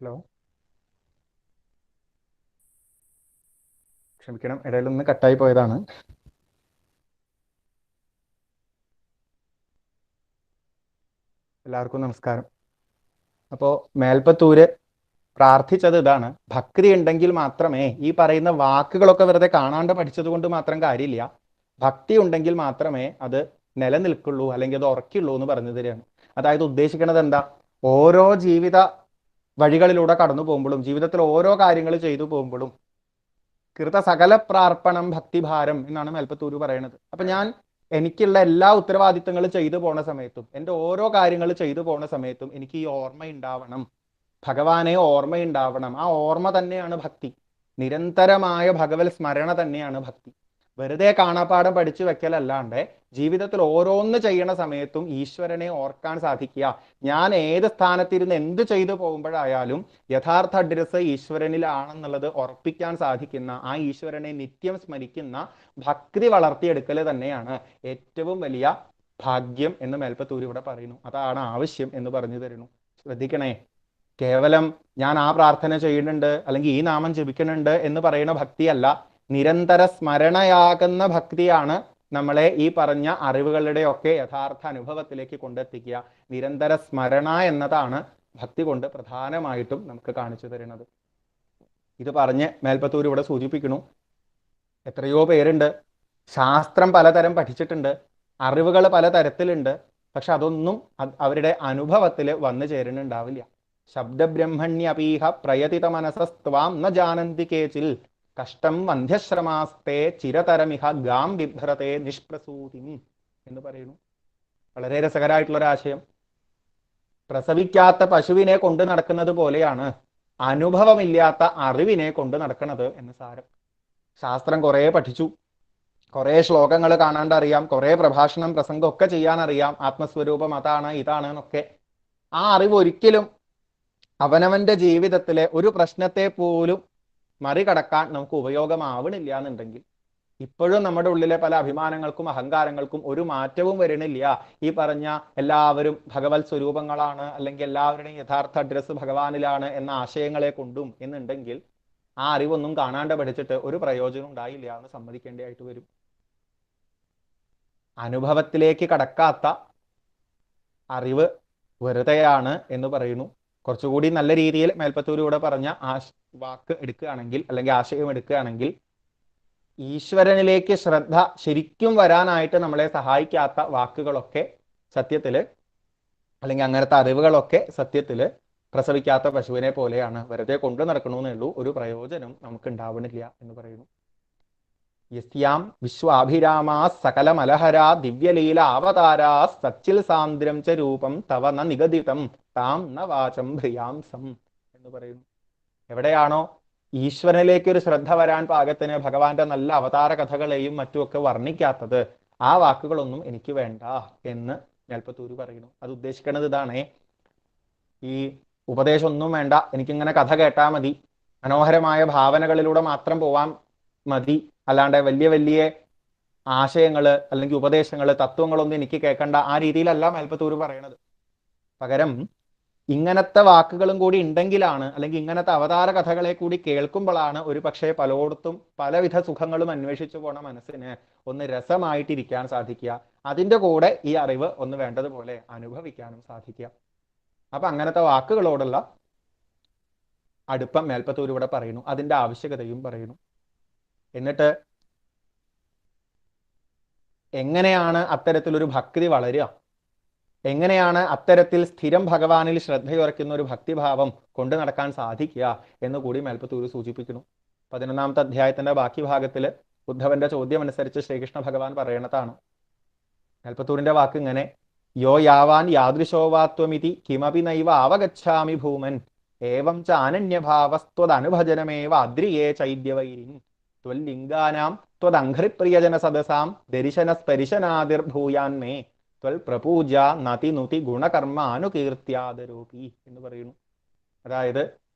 ഹലോ, ക്ഷമിക്കണം, ഇടയിലൊന്ന് കട്ടായി പോയതാണ്. എല്ലാവർക്കും നമസ്കാരം. അപ്പോൾ മേൽപ്പത്തൂര് പ്രാർത്ഥിച്ചത് ഇതാണ്: ഭക്തി ഉണ്ടെങ്കിൽ മാത്രമേ, ഈ പറയുന്ന വാക്കുകളൊക്കെ വെറുതെ കാണാണ്ട് പഠിച്ചത് കൊണ്ട് മാത്രം കാര്യമില്ല, ഭക്തി ഉണ്ടെങ്കിൽ മാത്രമേ അത് നിലനിൽക്കുള്ളൂ, അല്ലെങ്കിൽ അത് ഉറക്കുള്ളൂ എന്ന് പറഞ്ഞു തരികയാണ്. അതായത് ഉദ്ദേശിക്കുന്നത് എന്താ? ഓരോ ജീവിത വഴികളിലൂടെ കടന്നു പോകുമ്പോഴും, ജീവിതത്തിൽ ഓരോ കാര്യങ്ങൾ ചെയ്തു പോകുമ്പോഴും കൃത സകല പ്രാർപ്പണം ഭക്തിഭാരം എന്നാണ് മേൽപ്പത്തൂര് പറയുന്നത്. അപ്പൊ ഞാൻ എനിക്കുള്ള എല്ലാ ഉത്തരവാദിത്തങ്ങളും ചെയ്തു പോണ സമയത്തും, എൻ്റെ ഓരോ കാര്യങ്ങൾ ചെയ്തു പോണ സമയത്തും എനിക്ക് ഈ ഓർമ്മ ഉണ്ടാവണം, ഭഗവാനെ ഓർമ്മയുണ്ടാവണം. ആ ഓർമ്മ തന്നെയാണ് ഭക്തി. നിരന്തരമായ ഭഗവത് സ്മരണ തന്നെയാണ് ഭക്തി. വെറുതെ കാണാപ്പാഠം പഠിച്ചു വെക്കലല്ലാണ്ട് ജീവിതത്തിൽ ഓരോന്ന് ചെയ്യണ സമയത്തും ഈശ്വരനെ ഓർക്കാൻ സാധിക്കുക. ഞാൻ ഏത് സ്ഥാനത്തിരുന്ന് എന്ത് ചെയ്തു പോകുമ്പോഴായാലും യഥാർത്ഥ അഡ്രസ്സ് ഈശ്വരനിലാണെന്നുള്ളത് ഉറപ്പിക്കാൻ സാധിക്കുന്ന, ആ ഈശ്വരനെ നിത്യം സ്മരിക്കുന്ന ഭക്തി വളർത്തിയെടുക്കൽ തന്നെയാണ് ഏറ്റവും വലിയ ഭാഗ്യം എന്ന് മേൽപ്പത്തൂര് ഇവിടെ പറയുന്നു. അതാണ് ആവശ്യം എന്ന് പറഞ്ഞു തരുന്നു. ശ്രദ്ധിക്കണേ, കേവലം ഞാൻ ആ പ്രാർത്ഥന ചെയ്യുന്നുണ്ട് അല്ലെങ്കിൽ ഈ നാമം ജപിക്കുന്നുണ്ട് എന്ന് പറയുന്ന ഭക്തിയല്ല, നിരന്തര സ്മരണയാകുന്ന ഭക്തിയാണ് നമ്മളെ ഈ പറഞ്ഞ അറിവുകളുടെ ഒക്കെ യഥാർത്ഥ അനുഭവത്തിലേക്ക് കൊണ്ടെത്തിക്കുക. നിരന്തര സ്മരണ എന്നതാണ് ഭക്തി കൊണ്ട് പ്രധാനമായിട്ടും നമുക്ക് കാണിച്ചു തരുന്നത്. ഇത് പറഞ്ഞ് മേൽപ്പത്തൂർ ഇവിടെ സൂചിപ്പിക്കുന്നു, എത്രയോ പേരുണ്ട്, ശാസ്ത്രം പലതരം പഠിച്ചിട്ടുണ്ട്, അറിവുകൾ പലതരത്തിലുണ്ട്, പക്ഷെ അതൊന്നും അവരുടെ അനുഭവത്തിൽ വന്നു ചേരുന്നുണ്ടാവില്ല. ശബ്ദബ്രഹ്മണ്യപീഹ പ്രയതിത മനസസ്ത്വാം ന ജാനന്തി കേചിൽ കഷ്ടം വന്ധ്യശ്രമാസ്തേ ചിരതരമിഹ ഗാം ബിഭ്രതേ നിഷ്പ്രസൂതിം എന്ന് പറയുന്നു. വളരെ രസകരമായിട്ടുള്ളൊരാശയം. പ്രസവിക്കാത്ത പശുവിനെ കൊണ്ട് നടക്കുന്നത് പോലെയാണ് അനുഭവമില്ലാത്ത അറിവിനെ കൊണ്ട് നടക്കുന്നത് എന്ന് സാരം. ശാസ്ത്രം കുറേ പഠിച്ചു, കുറേ ശ്ലോകങ്ങൾ കാണാണ്ടറിയാം, കുറേ പ്രഭാഷണം പ്രസംഗം ഒക്കെ ചെയ്യാനറിയാം, ആത്മസ്വരൂപം അതാണ് ഇതാണ് എന്നൊക്കെ. ആ അറിവ് ഒരിക്കലും അവനവന്റെ ജീവിതത്തിലെ ഒരു പ്രശ്നത്തെ പോലും മറികടക്കാൻ നമുക്ക് ഉപയോഗമാവണില്ല എന്നുണ്ടെങ്കിൽ, ഇപ്പോഴും നമ്മുടെ ഉള്ളിലെ പല അഭിമാനങ്ങൾക്കും അഹങ്കാരങ്ങൾക്കും ഒരു മാറ്റവും വരണില്ല, ഈ പറഞ്ഞ എല്ലാവരും ഭഗവത് സ്വരൂപങ്ങളാണ് അല്ലെങ്കിൽ എല്ലാവരുടെയും യഥാർത്ഥ അഡ്രസ്സ് ഭഗവാനിലാണ് എന്ന ആശയങ്ങളെ കൊണ്ടും എന്നുണ്ടെങ്കിൽ, ആ അറിവൊന്നും കാണാണ്ട് പഠിച്ചിട്ട് ഒരു പ്രയോജനം ഉണ്ടായില്ല എന്ന് സമ്മതിക്കേണ്ടതായിട്ട് വരും. അനുഭവത്തിലേക്ക് കടക്കാത്ത അറിവ് വെറുതെയാണ് എന്ന് പറയുന്നു. കുറച്ചുകൂടി നല്ല രീതിയിൽ മേൽപ്പത്തൂരിലൂടെ പറഞ്ഞ വാക്ക് എടുക്കുകയാണെങ്കിൽ അല്ലെങ്കിൽ ആശയം എടുക്കുകയാണെങ്കിൽ, ഈശ്വരനിലേക്ക് ശ്രദ്ധ ശരിക്കും വരാനായിട്ട് നമ്മളെ സഹായിക്കാത്ത വാക്കുകളൊക്കെ സത്യത്തില്, അല്ലെങ്കിൽ അങ്ങനത്തെ അറിവുകളൊക്കെ സത്യത്തില് പ്രസവിക്കാത്ത പശുവിനെ പോലെയാണ്, വെറുതെ കൊണ്ടു നടക്കണമെന്നേ ഉള്ളൂ, ഒരു പ്രയോജനം നമുക്ക് ഉണ്ടാവണില്ല എന്ന് പറയുന്നു. യസ്യാം വിശ്വാഭിരാമാ സകല മലഹരാ ദിവ്യലീല അവതാരാ സച്ചിൽ സാന്ദ്രം ച രൂപം തവ ന നിഗദിതം താം ന വാചം ഭ്രിയാംസം എന്ന് പറയുന്നു. എവിടെയാണോ ഈശ്വരനിലേക്ക് ഒരു ശ്രദ്ധ വരാൻ പാകത്തിന് ഭഗവാന്റെ നല്ല അവതാര കഥകളെയും മറ്റുമൊക്കെ വർണ്ണിക്കാത്തത്, ആ വാക്കുകളൊന്നും എനിക്ക് വേണ്ട എന്ന് മേൽപ്പത്തൂര് പറയുന്നു. അത് ഉദ്ദേശിക്കുന്നത് ഇതാണേ, ഈ ഉപദേശം ഒന്നും വേണ്ട, എനിക്കിങ്ങനെ കഥ കേട്ടാൽ മതി, മനോഹരമായ ഭാവനകളിലൂടെ മാത്രം പോവാൻ മതി, അല്ലാണ്ട് വലിയ വലിയ ആശയങ്ങള് അല്ലെങ്കിൽ ഉപദേശങ്ങള് തത്വങ്ങളൊന്നും എനിക്ക് കേൾക്കണ്ട, ആ രീതിയിലല്ല മേൽപ്പത്തൂര് പറയണത്. പകരം ഇങ്ങനത്തെ വാക്കുകളും കൂടി ഉണ്ടെങ്കിലാണ്, അല്ലെങ്കിൽ ഇങ്ങനത്തെ അവതാര കഥകളെ കൂടി കേൾക്കുമ്പോഴാണ് ഒരു പക്ഷേ പലയിടത്തും പലവിധ സുഖങ്ങളും അന്വേഷിച്ചു പോണ മനസ്സിന് ഒന്ന് രസമായിട്ടിരിക്കാൻ സാധിക്കുക, അതിൻ്റെ കൂടെ ഈ അറിവ് ഒന്ന് വേണ്ടതുപോലെ അനുഭവിക്കാനും സാധിക്കുക. അപ്പൊ അങ്ങനത്തെ വാക്കുകളോടുള്ള അടുപ്പം മേൽപ്പത്തൂരിവിടെ പറയുന്നു, അതിൻ്റെ ആവശ്യകതയും പറയുന്നു. എന്നിട്ട് എങ്ങനെയാണ് അത്തരത്തിലൊരു ഭക്തി വളരുക, എങ്ങനെയാണ് അത്തരത്തിൽ സ്ഥിരം ഭഗവാനിൽ ശ്രദ്ധയുറയ്ക്കുന്ന ഒരു ഭക്തിഭാവം കൊണ്ടു നടക്കാൻ സാധിക്കുക എന്ന് കൂടി മേൽപ്പത്തൂര് സൂചിപ്പിക്കുന്നു. 11ാമത്തെ അധ്യായത്തിന്റെ ബാക്കി ഭാഗത്തിൽ ഉദ്ധവന്റെ ചോദ്യം അനുസരിച്ച് ശ്രീകൃഷ്ണ ഭഗവാൻ പറയണതാണ്. മേൽപ്പത്തൂരിന്റെ വാക്ക് ഇങ്ങനെ: യോ യാവാൻ യാദൃശോവാത്വമിതി കിമപി നൈവ അവഗച്ഛാമി ഭൂമൻ ഏവം ച അനന്യഭാവസ്ത്വദനുഭജനമേവ അദ്രിയേ ചൈദ്യവൈരിൻ ത്വല്ലിംഗാനാം ത്വദംഘ്രിപ്രിയജന സദസാം ദർശന സ്പരിശനാദിർഭൂയാൻമേ ത്വൽ പ്രപൂജ നതി നുതി ഗുണകർമ്മ അനുകീർത്തിയാദരൂപി എന്ന് പറയുന്നു. അതായത്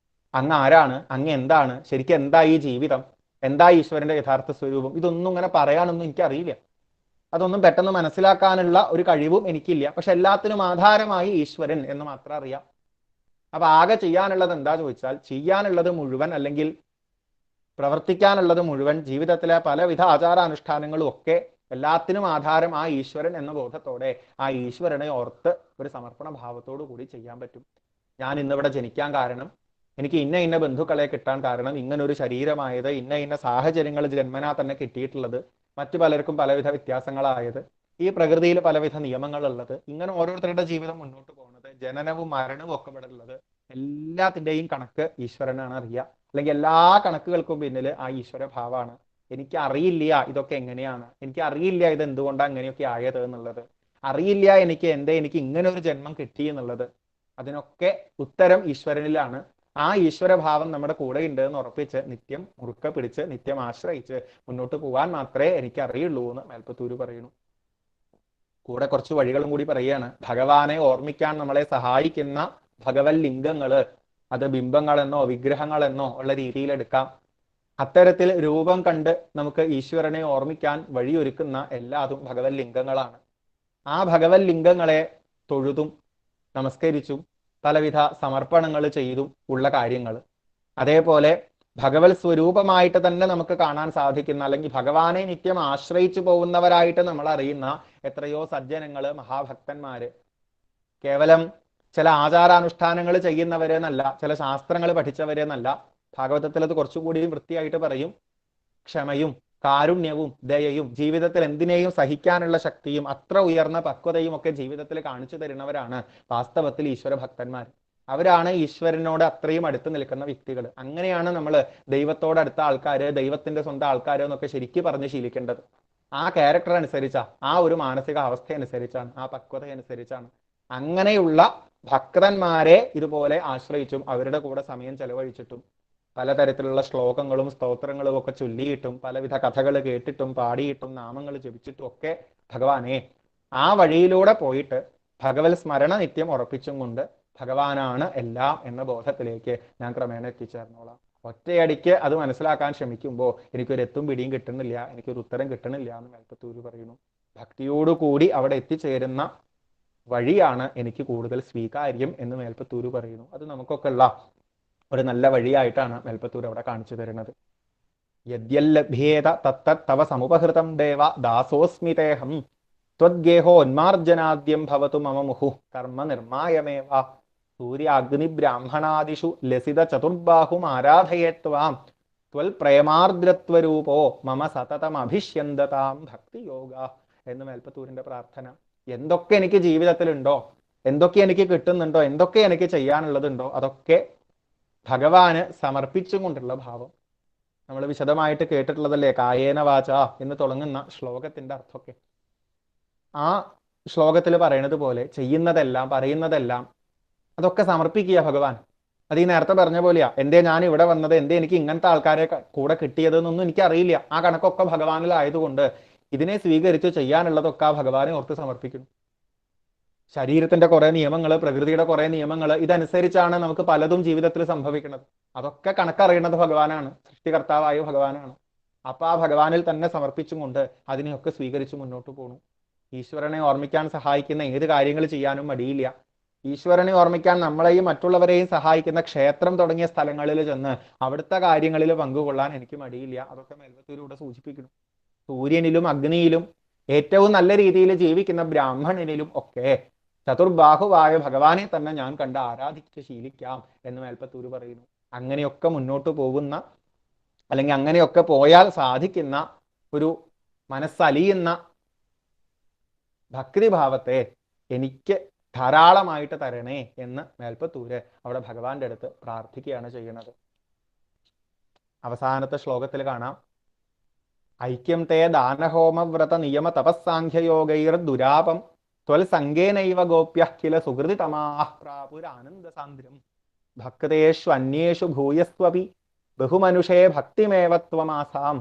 അങ്ങ് ആരാണ്, അങ്ങ് എന്താണ്, ശരിക്കും എന്താ ഈ ജീവിതം, എന്താ ഈശ്വരന്റെ യഥാർത്ഥ സ്വരൂപം, ഇതൊന്നും ഇങ്ങനെ പറയാനൊന്നും എനിക്കറിയില്ല, അതൊന്നും പെട്ടെന്ന് മനസ്സിലാക്കാനുള്ള ഒരു കഴിവും എനിക്കില്ല. പക്ഷെ എല്ലാത്തിനും ആധാരമായി ഈശ്വരൻ എന്ന് മാത്രം അറിയാം. അപ്പൊ ആകെ ചെയ്യാനുള്ളത് എന്താ ചോദിച്ചാൽ, ചെയ്യാനുള്ളത് മുഴുവൻ അല്ലെങ്കിൽ പ്രവർത്തിക്കാനുള്ളത് മുഴുവൻ ജീവിതത്തിലെ പലവിധ ആചാരാനുഷ്ഠാനങ്ങളും ഒക്കെ എല്ലാത്തിനും ആധാരം ആ ഈശ്വരൻ എന്ന ബോധത്തോടെ ആ ഈശ്വരനെ ഓർത്ത് ഒരു സമർപ്പണ ഭാവത്തോടു കൂടി ചെയ്യാൻ പറ്റും. ഞാൻ ഇന്നിവിടെ ജനിക്കാൻ കാരണം, എനിക്ക് ഇന്ന ഇന്ന ബന്ധുക്കളെ കിട്ടാൻ കാരണം, ഇങ്ങനൊരു ശരീരമായത്, ഇന്ന ഇന്ന സാഹചര്യങ്ങൾ ജന്മനാ തന്നെ കിട്ടിയിട്ടുള്ളത്, മറ്റു പലർക്കും പലവിധ വ്യത്യാസങ്ങളായത്, ഈ പ്രകൃതിയിൽ പലവിധ നിയമങ്ങളുള്ളത്, ഇങ്ങനെ ഓരോരുത്തരുടെ ജീവിതം മുന്നോട്ട് പോകുന്നത്, ജനനവും മരണവും ഒക്കെ ഇവിടെ ഉള്ളത്, എല്ലാത്തിൻ്റെയും കണക്ക് ഈശ്വരനാണ് അറിയുക. അല്ലെങ്കിൽ എല്ലാ കണക്കുകൾക്കും പിന്നിൽ ആ ഈശ്വര ഭാവമാണ്. എനിക്ക് അറിയില്ല ഇതൊക്കെ എങ്ങനെയാണ്, എനിക്ക് അറിയില്ല ഇത് എന്തുകൊണ്ടാണ് അങ്ങനെയൊക്കെ ആയത് എന്നുള്ളത്, അറിയില്ല എനിക്ക് ഇങ്ങനെ ഒരു ജന്മം കിട്ടി എന്നുള്ളത്. അതിനൊക്കെ ഉത്തരം ഈശ്വരനിലാണ്. ആ ഈശ്വരഭാവം നമ്മുടെ കൂടെ ഉണ്ട് എന്ന് ഉറപ്പിച്ച് നിത്യം മുറുക്ക പിടിച്ച് നിത്യം ആശ്രയിച്ച് മുന്നോട്ട് പോകാൻ മാത്രമേ എനിക്ക് അറിയുള്ളൂ എന്ന് മേൽപ്പത്തൂര് പറയുന്നു. കൂടെ കുറച്ച് വഴികളും കൂടി പറയുകയാണ്. ഭഗവാനെ ഓർമ്മിക്കാൻ നമ്മളെ സഹായിക്കുന്ന ഭഗവത് ലിംഗങ്ങള്, അത് ബിംബങ്ങളെന്നോ വിഗ്രഹങ്ങളെന്നോ ഉള്ള രീതിയിൽ എടുക്കാം. അത്തരത്തിൽ രൂപം കണ്ട് നമുക്ക് ഈശ്വരനെ ഓർമ്മിക്കാൻ വഴിയൊരുക്കുന്ന എല്ലാതും ഭഗവത് ലിംഗങ്ങളാണ്. ആ ഭഗവത് ലിംഗങ്ങളെ തൊഴുതും നമസ്കരിച്ചും പലവിധ സമർപ്പണങ്ങൾ ചെയ്തും ഉള്ള കാര്യങ്ങൾ, അതേപോലെ ഭഗവത് സ്വരൂപമായിട്ട് തന്നെ നമുക്ക് കാണാൻ സാധിക്കുന്ന, അല്ലെങ്കിൽ ഭഗവാനെ നിത്യം ആശ്രയിച്ചു പോകുന്നവരായിട്ട് നമ്മൾ അറിയുന്ന എത്രയോ സജ്ജനങ്ങള്, മഹാഭക്തന്മാര്, കേവലം ചില ആചാരാനുഷ്ഠാനങ്ങൾ ചെയ്യുന്നവരെന്നല്ല, ചില ശാസ്ത്രങ്ങൾ പഠിച്ചവരെന്നല്ല. ഭാഗവതത്തിൽ അത് കുറച്ചുകൂടി വൃത്തിയായിട്ട് പറയും. ക്ഷമയും കാരുണ്യവും ദയയും ജീവിതത്തിൽ എന്തിനേയും സഹിക്കാനുള്ള ശക്തിയും അത്ര ഉയർന്ന പക്വതയും ഒക്കെ ജീവിതത്തിൽ കാണിച്ചു തരുന്നവരാണ് വാസ്തവത്തിൽ ഈശ്വര ഭക്തന്മാർ. അവരാണ് ഈശ്വരനോട് അത്രയും അടുത്ത് നിൽക്കുന്ന വ്യക്തികൾ. അങ്ങനെയാണ് നമ്മൾ ദൈവത്തോട് അടുത്ത ആൾക്കാര്, ദൈവത്തിന്റെ സ്വന്തം ആൾക്കാര് എന്നൊക്കെ ശരിക്കും പറഞ്ഞ് ശീലിക്കേണ്ടത്. ആ ക്യാരക്ടർ അനുസരിച്ചാണ്, ആ ഒരു മാനസിക അവസ്ഥ അനുസരിച്ചാണ്, ആ പക്വത അനുസരിച്ചാണ്. അങ്ങനെയുള്ള ഭക്തന്മാരെ ഇതുപോലെ ആശ്രയിച്ചും അവരുടെ കൂടെ സമയം ചെലവഴിച്ചിട്ടും പലതരത്തിലുള്ള ശ്ലോകങ്ങളും സ്തോത്രങ്ങളും ഒക്കെ ചൊല്ലിയിട്ടും പലവിധ കഥകൾ കേട്ടിട്ടും പാടിയിട്ടും നാമങ്ങൾ ജപിച്ചിട്ടും ഒക്കെ ഭഗവാനെ ആ വഴിയിലൂടെ പോയിട്ട് ഭഗവത് സ്മരണ നിത്യം ഉറപ്പിച്ചും കൊണ്ട് ഭഗവാനാണ് എല്ലാം എന്ന ബോധത്തിലേക്ക് ഞാൻ ക്രമേണ എത്തിച്ചേർന്നോളാം. ഒറ്റയടിക്ക് അത് മനസ്സിലാക്കാൻ ശ്രമിക്കുമ്പോൾ എനിക്കൊരു എത്തും പിടിയും കിട്ടുന്നില്ല, എനിക്കൊരു ഉത്തരം കിട്ടണില്ല എന്ന് മേൽപ്പത്തൂര് പറയുന്നു. ഭക്തിയോടുകൂടി അവിടെ എത്തിച്ചേരുന്ന വഴിയാണ് എനിക്ക് കൂടുതൽ സ്വീകാര്യം എന്ന് മേൽപ്പത്തൂര് പറയുന്നു. അത് നമുക്കൊക്കെ ഉള്ള ഒരു നല്ല വഴിയായിട്ടാണ് മേൽപ്പത്തൂർ അവിടെ കാണിച്ചു തരുന്നത്. യദ്യല്ലഭ്യേത തത്തത് തവ സമുപഹൃതം ദേവ ദാസോസ്മിതേഹം ത്വദ്ഗേഹോന്മാർജനാദ്യം ഭവതു മമ മുഹു കർമ്മ നിർമായമേവ സൂര്യാഗ്നി ബ്രാഹ്മണാദിഷു ലസിത ചതുർബാഹും ആരാധയേത്വാം ത്വൽ പ്രേമാർദ്രത്വരൂപോ മമ സതതം അഭിഷ്യന്തതാം ഭക്തിയോഗ എന്ന് മേൽപ്പത്തൂരിന്റെ പ്രാർത്ഥന. എന്തൊക്കെ എനിക്ക് ജീവിതത്തിലുണ്ടോ, എന്തൊക്കെ എനിക്ക് കിട്ടുന്നുണ്ടോ, എന്തൊക്കെ എനിക്ക് ചെയ്യാനുള്ളതുണ്ടോ, അതൊക്കെ ഭഗവാന് സമർപ്പിച്ചും കൊണ്ടുള്ള ഭാവം. നമ്മൾ വിശദമായിട്ട് കേട്ടിട്ടുള്ളതല്ലേ കായേന വാച എന്ന് തുടങ്ങുന്ന ശ്ലോകത്തിന്റെ അർത്ഥമൊക്കെ. ആ ശ്ലോകത്തിൽ പറയുന്നത് പോലെ ചെയ്യുന്നതെല്ലാം പറയുന്നതെല്ലാം അതൊക്കെ സമർപ്പിക്കുക ഭഗവാൻ. അത് ഈ നേരത്തെ പറഞ്ഞ പോലെയാ, എന്തേ ഞാൻ ഇവിടെ വന്നത്, എന്തേ എനിക്ക് ഇങ്ങനത്തെ ആൾക്കാരെ കൂടെ കിട്ടിയതെന്നൊന്നും എനിക്കറിയില്ല. ആ കണക്കൊക്കെ ഭഗവാനിലായതുകൊണ്ട് ഇതിനെ സ്വീകരിച്ച് ചെയ്യാനുള്ളതൊക്കെ ആ ഭഗവാനെ ഓർത്ത് സമർപ്പിക്കുന്നു. ശരീരത്തിന്റെ കുറെ നിയമങ്ങൾ, പ്രകൃതിയുടെ കുറെ നിയമങ്ങൾ, ഇതനുസരിച്ചാണ് നമുക്ക് പലതും ജീവിതത്തിൽ സംഭവിക്കുന്നത്. അതൊക്കെ കണക്കറിയുന്നത് ഭഗവാനാണ്, സൃഷ്ടികർത്താവായ ഭഗവാനാണ്. അപ്പൊ ആ ഭഗവാനിൽ തന്നെ സമർപ്പിച്ചും കൊണ്ട് അതിനെയൊക്കെ സ്വീകരിച്ച് മുന്നോട്ട് പോകണം. ഈശ്വരനെ ഓർമ്മിക്കാൻ സഹായിക്കുന്ന ഏത് കാര്യങ്ങൾ ചെയ്യാനും മടിയില്ല. ഈശ്വരനെ ഓർമ്മിക്കാൻ നമ്മളെയും മറ്റുള്ളവരെയും സഹായിക്കുന്ന ക്ഷേത്രം തുടങ്ങിയ സ്ഥലങ്ങളിൽ ചെന്ന് അവിടുത്തെ കാര്യങ്ങളിൽ പങ്കുകൊള്ളാൻ എനിക്ക് മടിയില്ല. അതൊക്കെ മേൽപ്പത്തൂരിലൂടെ സൂചിപ്പിക്കുന്നു. സൂര്യനിലും അഗ്നിയിലും ഏറ്റവും നല്ല രീതിയിൽ ജീവിക്കുന്ന ബ്രാഹ്മണനിലും ഒക്കെ ചതുർബാഹുവായ ഭഗവാനെ തന്നെ ഞാൻ കണ്ട് ആരാധിച്ച് ശീലിക്കാം എന്ന് മേൽപ്പത്തൂര് പറയുന്നു. അങ്ങനെയൊക്കെ മുന്നോട്ട് പോകുന്ന, അല്ലെങ്കിൽ അങ്ങനെയൊക്കെ പോയാൽ സാധിക്കുന്ന ഒരു മനസ്സലിയുന്ന ഭക്തിഭാവത്തെ എനിക്ക് ധാരാളമായിട്ട് തരണേ എന്ന് മേൽപ്പത്തൂര് അവിടെ ഭഗവാന്റെ അടുത്ത് പ്രാർത്ഥിക്കുകയാണ് ചെയ്യുന്നത്. അവസാനത്തെ ശ്ലോകത്തിൽ കാണാം, ഐക്യം തേ ദാനഹോമവ്രത നിയമ തപസ്സാഖ്യയോഗൈർ ദുരാപം ത്വൽ സംഗേനൈവ ഗോപ്യ കില സുഹൃതിതമാഃ പ്രാപുരാനന്ദസാന്ദ്രം ഭക്തേഷ്വന്യേഷു ഭൂയസ്ത്വപി ബഹുമനുഷേ ഭക്തിമേവ ത്വമാസാം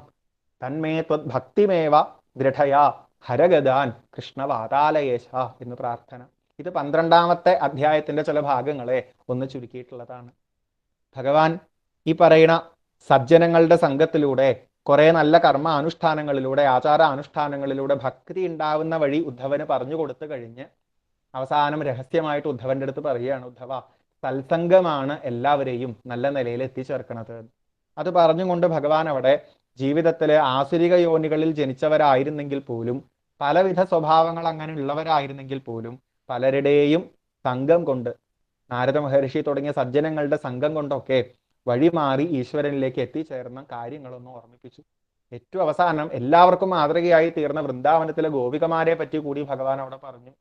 തന്മേ ത്വദ്ഭക്തിമേവ ദൃഢയാ ഹരഗദാൻ കൃഷ്ണവാതാലയേശ എന്ന് പ്രാർത്ഥന. ഇത് 12ാമത്തെ അധ്യായത്തിന്റെ ചില ഭാഗങ്ങളെ ഒന്ന് ചുരുക്കിയിട്ടുള്ളതാണ്. ഭഗവാൻ ഈ പറയുന്ന സജ്ജനങ്ങളുടെ സംഘത്തിലൂടെ കുറെ നല്ല കർമ്മ അനുഷ്ഠാനങ്ങളിലൂടെ, ആചാര അനുഷ്ഠാനങ്ങളിലൂടെ ഭക്തി ഉണ്ടാവുന്ന വഴി ഉദ്ധവന് പറഞ്ഞു കൊടുത്തു കഴിഞ്ഞ് അവസാനം രഹസ്യമായിട്ട് ഉദ്ധവന്റെ അടുത്ത് പറയുകയാണ്, ഉദ്ധവ സത്സംഗമാണ് എല്ലാവരെയും നല്ല നിലയിൽ എത്തിച്ചേർക്കുന്നത്. അത് പറഞ്ഞുകൊണ്ട് ഭഗവാൻ അവിടെ ജീവിതത്തിലെ ആസുരിക യോനികളിൽ ജനിച്ചവരായിരുന്നെങ്കിൽ പോലും, പലവിധ സ്വഭാവങ്ങൾ അങ്ങനെ ഉള്ളവരായിരുന്നെങ്കിൽ പോലും, പലരുടെയും സംഘം കൊണ്ട്, നാരദ മഹർഷി തുടങ്ങിയ സജ്ജനങ്ങളുടെ സംഘം കൊണ്ടൊക്കെ വഴിമാറി ഈശ്വരനിലേക്ക് എത്തിച്ചേർന്ന കാര്യങ്ങളൊന്നും ഓർമ്മിപ്പിച്ചു. ഏറ്റവും അവസാനം എല്ലാവർക്കും മാതൃകയായി തീർന്ന വൃന്ദാവനത്തിലെ ഗോപികമാരെ പറ്റി കൂടി ഭഗവാൻ അവിടെ പറഞ്ഞു.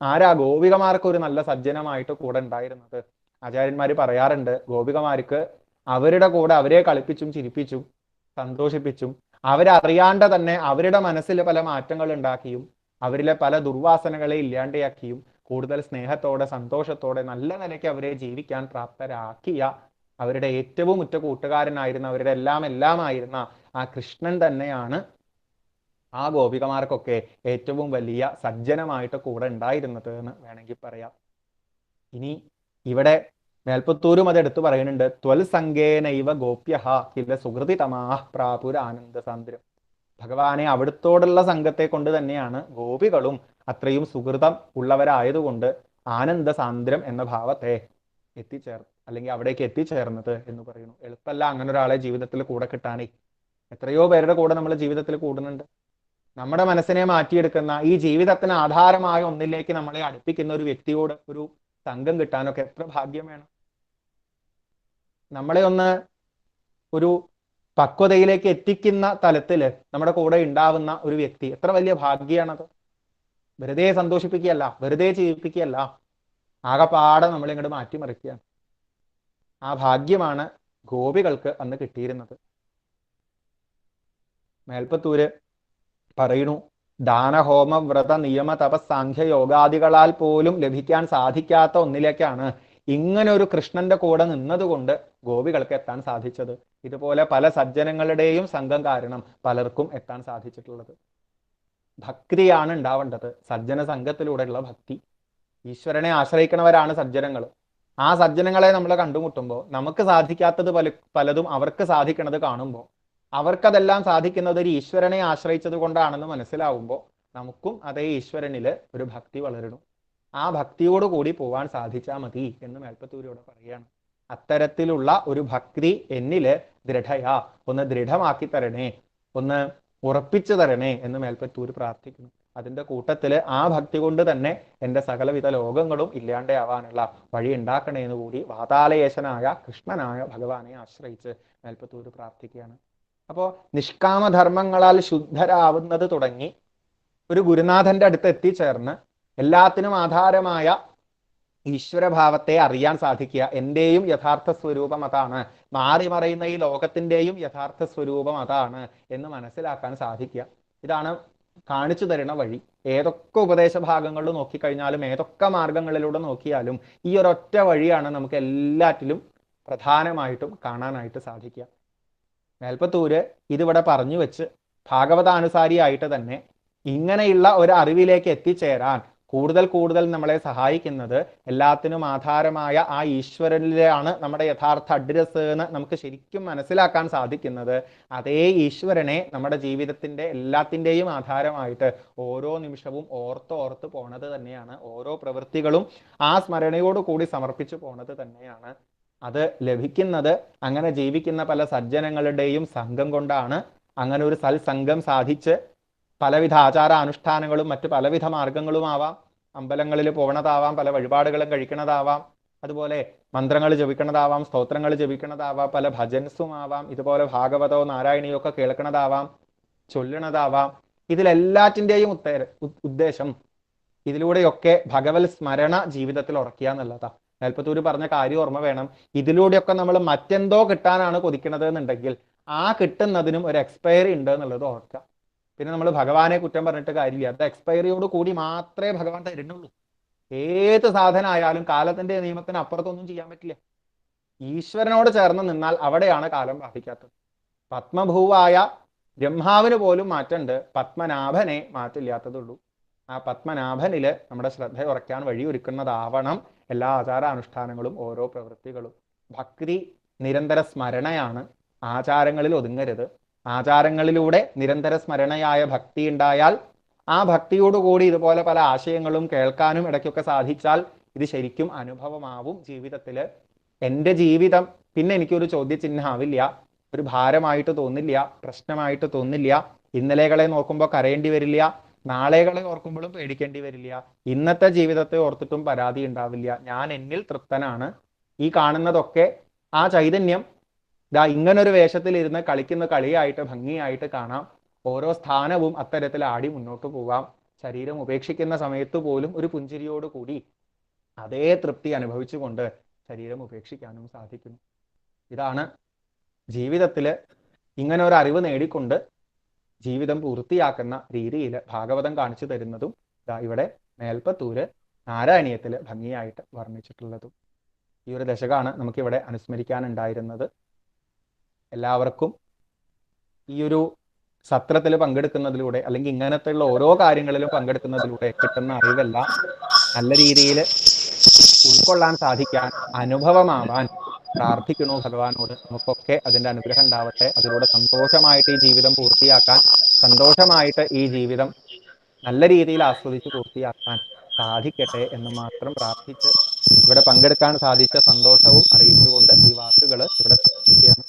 ആരാ ഗോപികമാർക്ക് ഒരു നല്ല സജ്ജനമായിട്ട് കൂടെ ഉണ്ടായിരുന്നത്? ആചാര്യന്മാര് പറയാറുണ്ട്, ഗോപികമാർക്ക് അവരുടെ കൂടെ അവരെ കളിപ്പിച്ചും ചിരിപ്പിച്ചും സന്തോഷിപ്പിച്ചും അവരറിയാണ്ട് തന്നെ അവരുടെ മനസ്സിൽ പല മാറ്റങ്ങൾ ഉണ്ടാക്കിയും അവരിലെ പല ദുർവാസനകളെ ഇല്ലാണ്ടാക്കിയും കൂടുതൽ സ്നേഹത്തോടെ സന്തോഷത്തോടെ നല്ല നിലയ്ക്ക് അവരെ ജീവിക്കാൻ പ്രാപ്തരാക്കിയ അവരുടെ ഏറ്റവും ഉറ്റ കൂട്ടുകാരനായിരുന്ന, അവരുടെ എല്ലാമായിരുന്ന ആ കൃഷ്ണൻ തന്നെയാണ് ആ ഗോപികമാർക്കൊക്കെ ഏറ്റവും വലിയ സജ്ജനമായിട്ട് കൂടെ ഉണ്ടായിരുന്നത് എന്ന് വേണമെങ്കിൽ പറയാം. ഇനി ഇവിടെ മേൽപ്പത്തൂരും അത് എടുത്തു പറയുന്നുണ്ട്. ത്വൽസംഗേനൈവ ഗോപ്യഹ കില സുഹൃതി തമാഹ പ്രാപുര ആനന്ദ സാന്ദ്രം. ഭഗവാനെ അവിടുത്തോടുള്ള സംഘത്തെ കൊണ്ട് തന്നെയാണ് ഗോപികളും അത്രയും സുഹൃതം ഉള്ളവരായതുകൊണ്ട് ആനന്ദ സാന്ദ്രം എന്ന ഭാവത്തെ അല്ലെങ്കിൽ അവിടേക്ക് എത്തിച്ചേർന്നത് എന്ന് പറയുന്നു. എളുപ്പമല്ല അങ്ങനെ ഒരാളെ ജീവിതത്തിൽ കൂടെ കിട്ടാനേ. എത്രയോ പേരുടെ കൂടെ നമ്മൾ ജീവിതത്തിൽ കൂടുന്നുണ്ട്. നമ്മുടെ മനസ്സിനെ മാറ്റിയെടുക്കുന്ന, ഈ ജീവിതത്തിന് ആധാരമായ ഒന്നിലേക്ക് നമ്മളെ അടുപ്പിക്കുന്ന ഒരു വ്യക്തിയോട് ഒരു സംഘം കിട്ടാനൊക്കെ എത്ര ഭാഗ്യം വേണം. നമ്മളെ ഒന്ന് ഒരു പക്വതയിലേക്ക് എത്തിക്കുന്ന തലത്തിൽ നമ്മുടെ കൂടെ ഉണ്ടാവുന്ന ഒരു വ്യക്തി എത്ര വലിയ ഭാഗ്യാണത്. വെറുതെ സന്തോഷിപ്പിക്കുകയല്ല, വെറുതെ ചെയ്യിപ്പിക്കുകയല്ല, ആകെപ്പാടെ നമ്മളിങ്ങോട്ട് മാറ്റിമറിക്കുകയാണ്. ആ ഭാഗ്യമാണ് ഗോപികൾക്ക് അന്ന് കിട്ടിയിരുന്നത്. മേൽപ്പത്തൂര് പറയുന്നു, ദാനഹോമ വ്രത നിയമ തപസാഖ്യ യോഗാദികളാൽ പോലും ലഭിക്കാൻ സാധിക്കാത്ത ഒന്നിലേക്കാണ് ഇങ്ങനെ ഒരു കൃഷ്ണന്റെ കൂടെ നിന്നതുകൊണ്ട് ഗോപികൾക്ക് എത്താൻ സാധിച്ചത്. ഇതുപോലെ പല സജ്ജനങ്ങളുടെയും സംഘം കാരണം പലർക്കും എത്താൻ സാധിച്ചിട്ടുള്ളത്. ഭക്തിയാണ് ഉണ്ടാവേണ്ടത്, സജ്ജന സംഘത്തിലൂടെയുള്ള ഭക്തി. ഈശ്വരനെ ആശ്രയിക്കുന്നവരാണ് സജ്ജനങ്ങൾ. ആ സജ്ജനങ്ങളെ നമ്മൾ കണ്ടുമുട്ടുമ്പോൾ നമുക്ക് സാധിക്കാത്തത് പലതും അവർക്ക് സാധിക്കുന്നത് കാണുമ്പോൾ, അവർക്കതെല്ലാം സാധിക്കുന്നത് ഒരു ഈശ്വരനെ ആശ്രയിച്ചത് കൊണ്ടാണെന്ന് മനസ്സിലാവുമ്പോൾ നമുക്കും അതേ ഈശ്വരനില് ഒരു ഭക്തി വളരണം. ആ ഭക്തിയോട് കൂടി പോവാൻ സാധിച്ചാൽ മതി എന്ന് മേൽപ്പത്തൂരിയോട് പറയാണ്. അത്തരത്തിലുള്ള ഒരു ഭക്തി എന്നില് ദൃഢയാ, ഒന്ന് ദൃഢമാക്കി തരണേ, ഒന്ന് ഉറപ്പിച്ചു തരണേ എന്ന് മേൽപ്പത്തൂര് പ്രാർത്ഥിക്കുന്നു. അതിന്റെ കൂട്ടത്തില് ആ ഭക്തി കൊണ്ട് തന്നെ എൻ്റെ സകലവിധ ലോകങ്ങളും ഇല്ലാണ്ടാവാനുള്ള വഴി ഉണ്ടാക്കണേ എന്ന് കൂടി വാതാലയേശനായ കൃഷ്ണനായ ഭഗവാനെ ആശ്രയിച്ച് മേൽപ്പത്തൂര് പ്രാർത്ഥിക്കുകയാണ്. അപ്പോൾ നിഷ്കാമധർമ്മങ്ങളാൽ ശുദ്ധരാവുന്നത് തുടങ്ങി ഒരു ഗുരുനാഥന്റെ അടുത്ത് എത്തിച്ചേർന്ന് എല്ലാത്തിനും ആധാരമായ ഈശ്വരഭാവത്തെ അറിയാൻ സാധിക്കുക. എൻ്റെയും യഥാർത്ഥ സ്വരൂപം അതാണ്, മാറി മറയുന്ന ഈ ലോകത്തിൻ്റെയും യഥാർത്ഥ സ്വരൂപം അതാണ് എന്ന് മനസ്സിലാക്കാൻ സാധിക്കുക. ഇതാണ് കാണിച്ചു തരുന്ന വഴി. ഏതൊക്കെ ഉപദേശ ഭാഗങ്ങളിൽ നോക്കിക്കഴിഞ്ഞാലും ഏതൊക്കെ മാർഗങ്ങളിലൂടെ നോക്കിയാലും ഈ ഒരൊറ്റ വഴിയാണ് നമുക്ക് എല്ലാറ്റിലും പ്രധാനമായിട്ടും കാണാനായിട്ട് സാധിക്കുക. മേൽപ്പത്തൂര് ഇതിവിടെ പറഞ്ഞു വെച്ച് ഭാഗവതാനുസാരിയായിട്ട് തന്നെ ഇങ്ങനെയുള്ള ഒരു അറിവിലേക്ക് എത്തിച്ചേരാൻ കൂടുതൽ നമ്മളെ സഹായിക്കുന്നത് എല്ലാത്തിനും ആധാരമായ ആ ഈശ്വരനിലാണ് നമ്മുടെ യഥാർത്ഥ അഡ്രസ് എന്ന് നമുക്ക് ശരിക്കും മനസ്സിലാക്കാൻ സാധിക്കുന്നത്. അതേ ഈശ്വരനെ നമ്മുടെ ജീവിതത്തിന്റെ എല്ലാത്തിൻ്റെയും ആധാരമായിട്ട് ഓരോ നിമിഷവും ഓർത്ത് പോണത് തന്നെയാണ്. ഓരോ പ്രവൃത്തികളും ആ സ്മരണയോട് കൂടി സമർപ്പിച്ചു പോണത് തന്നെയാണ്. അത് ലഭിക്കുന്നത് അങ്ങനെ ജീവിക്കുന്ന പല സജ്ജനങ്ങളുടെയും സംഘം കൊണ്ടാണ്. അങ്ങനെ ഒരു സത്സംഗം സാധിച്ച് പലവിധ ആചാര അനുഷ്ഠാനങ്ങളും മറ്റു പലവിധ മാർഗങ്ങളും ആവാം. അമ്പലങ്ങളിൽ പോകണതാവാം, പല വഴിപാടുകളും കഴിക്കണതാവാം, അതുപോലെ മന്ത്രങ്ങൾ ജപിക്കണതാവാം, സ്തോത്രങ്ങൾ ജപിക്കണതാവാം, പല ഭജൻസും ആവാം, ഇതുപോലെ ഭാഗവതോ നാരായണിയോ ഒക്കെ കേൾക്കണതാവാം, ചൊല്ലണതാവാം. ഇതിലെല്ലാറ്റിൻ്റെയും ഉദ്ദേശം ഇതിലൂടെയൊക്കെ ഭഗവത് സ്മരണ ജീവിതത്തിൽ ഉറക്കുക എന്നുള്ളതാ. മേൽപ്പത്തൂര് പറഞ്ഞ കാര്യം ഓർമ്മ വേണം. ഇതിലൂടെയൊക്കെ നമ്മൾ മറ്റെന്തോ കിട്ടാനാണ് കൊതിക്കുന്നത് എന്നുണ്ടെങ്കിൽ ആ കിട്ടുന്നതിനും ഒരു എക്സ്പയറി ഉണ്ട് എന്നുള്ളത് ഓർക്കുക. പിന്നെ നമ്മൾ ഭഗവാനെ കുറ്റം പറഞ്ഞിട്ട് കാര്യമില്ല. അത് എക്സ്പയറിയോട് കൂടി മാത്രമേ ഭഗവാൻ തരുന്നുള്ളൂ. ഏത് സാധനമായാലും കാലത്തിന്റെ നിയമത്തിന് അപ്പുറത്തൊന്നും ചെയ്യാൻ പറ്റില്ല. ഈശ്വരനോട് ചേർന്ന് നിന്നാൽ അവിടെയാണ് കാലം ബാധിക്കാത്തത്. പത്മഭൂവായ ബ്രഹ്മാവിന് പോലും മാറ്റമുണ്ട്, പത്മനാഭനെ മാറ്റില്ലാത്തതുള്ളൂ. ആ പത്മനാഭനില് നമ്മുടെ ശ്രദ്ധ ഉറയ്ക്കാൻ വഴിയൊരുക്കുന്നതാവണം എല്ലാ ആചാരാനുഷ്ഠാനങ്ങളും ഓരോ പ്രവൃത്തികളും. ഭക്തി നിരന്തര സ്മരണയാണ്, ആചാരങ്ങളിൽ ഒതുങ്ങരുത്. ആചാരങ്ങളിലൂടെ നിരന്തര സ്മരണയായ ഭക്തി ഉണ്ടായാൽ ആ ഭക്തിയോടുകൂടി ഇതുപോലെ പല ആശയങ്ങളും കേൾക്കാനും ഇടയ്ക്കൊക്കെ സാധിച്ചാൽ ഇത് ശരിക്കും അനുഭവമാവും ജീവിതത്തിൽ. എൻ്റെ ജീവിതം പിന്നെ എനിക്കൊരു ചോദ്യചിഹ്നമാവില്ല, ഒരു ഭാരമായിട്ട് തോന്നില്ല, പ്രശ്നമായിട്ട് തോന്നില്ല. ഇന്നലെകളെ നോക്കുമ്പോൾ കരയേണ്ടി വരില്ല, നാളെകളെ ഓർക്കുമ്പോഴും പേടിക്കേണ്ടി വരില്ല, ഇന്നത്തെ ജീവിതത്തെ ഓർത്തിട്ടും പരാതി ഉണ്ടാവില്ല. ഞാൻ എന്നിൽ തൃപ്തനാണ്. ഈ കാണുന്നതൊക്കെ ആ ചൈതന്യം ദാ ഇങ്ങനൊരു വേഷത്തിലിരുന്ന് കളിക്കുന്ന കളിയായിട്ട് ഭംഗിയായിട്ട് കാണാം. ഓരോ സ്ഥാനവും അത്തരത്തിൽ ആടി മുന്നോട്ട് പോവാം. ശരീരം ഉപേക്ഷിക്കുന്ന സമയത്ത് പോലും ഒരു പുഞ്ചിരിയോട് കൂടി അതേ തൃപ്തി അനുഭവിച്ചുകൊണ്ട് ശരീരം ഉപേക്ഷിക്കാനും സാധിക്കുന്നു. ഇതാണ് ജീവിതത്തിൽ ഇങ്ങനെ ഒരു അറിവ് നേടിക്കൊണ്ട് ജീവിതം പൂർത്തിയാക്കുന്ന രീതിയിൽ ഭാഗവതം കാണിച്ചു തരുന്നതും ഇവിടെ മേൽപ്പത്തൂര് നാരായണീയത്തിൽ ഭംഗിയായിട്ട് വർണ്ണിച്ചിട്ടുള്ളതും. ഈ ഒരു ദശകമാണ് നമുക്കിവിടെ അനുസ്മരിക്കാനുണ്ടായിരുന്നത്. എല്ലാവർക്കും ഈ ഒരു സത്രത്തിൽ പങ്കെടുക്കുന്നതിലൂടെ അല്ലെങ്കിൽ ഇങ്ങനത്തെയുള്ള ഓരോ കാര്യങ്ങളിലും പങ്കെടുക്കുന്നതിലൂടെ കിട്ടുന്ന അറിവെല്ലാം നല്ല രീതിയിൽ ഉൾക്കൊള്ളാൻ സാധിക്കാൻ, അനുഭവമാവാൻ പ്രാർത്ഥിക്കണു ഭഗവാനോട്. നമുക്കൊക്കെ അതിൻ്റെ അനുഗ്രഹം ഉണ്ടാവട്ടെ. അതിലൂടെ സന്തോഷമായിട്ട് ഈ ജീവിതം പൂർത്തിയാക്കാൻ, സന്തോഷമായിട്ട് ഈ ജീവിതം നല്ല രീതിയിൽ ആസ്വദിച്ച് പൂർത്തിയാക്കാൻ സാധിക്കട്ടെ എന്ന് മാത്രം പ്രാർത്ഥിച്ച് ഇവിടെ പങ്കെടുക്കാൻ സാധിച്ച സന്തോഷവും അറിയിച്ചുകൊണ്ട് ഈ വാക്കുകൾ ഇവിടെ സമർപ്പിക്കുകയാണ്.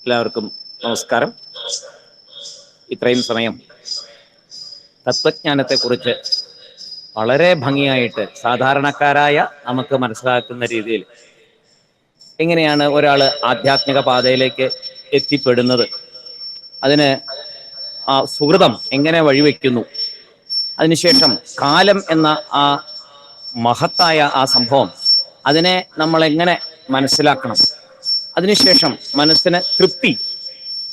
എല്ലാവർക്കും നമസ്കാരം. ഇത്രയും സമയം തത്വജ്ഞാനത്തെക്കുറിച്ച് വളരെ ഭംഗിയായിട്ട് സാധാരണക്കാരായ നമുക്ക് മനസ്സിലാക്കുന്ന രീതിയിൽ എങ്ങനെയാണ് ഒരാൾ ആധ്യാത്മിക പാതയിലേക്ക് എത്തിപ്പെടുന്നത്, അതിന് ആ സുഹൃതം എങ്ങനെ വഴിവെക്കുന്നു, അതിനുശേഷം കാലം എന്ന ആ മഹത്തായ ആ സംഭവം അതിനെ നമ്മൾ എങ്ങനെ മനസ്സിലാക്കണം, അതിനുശേഷം മനസ്സിന് തൃപ്തി,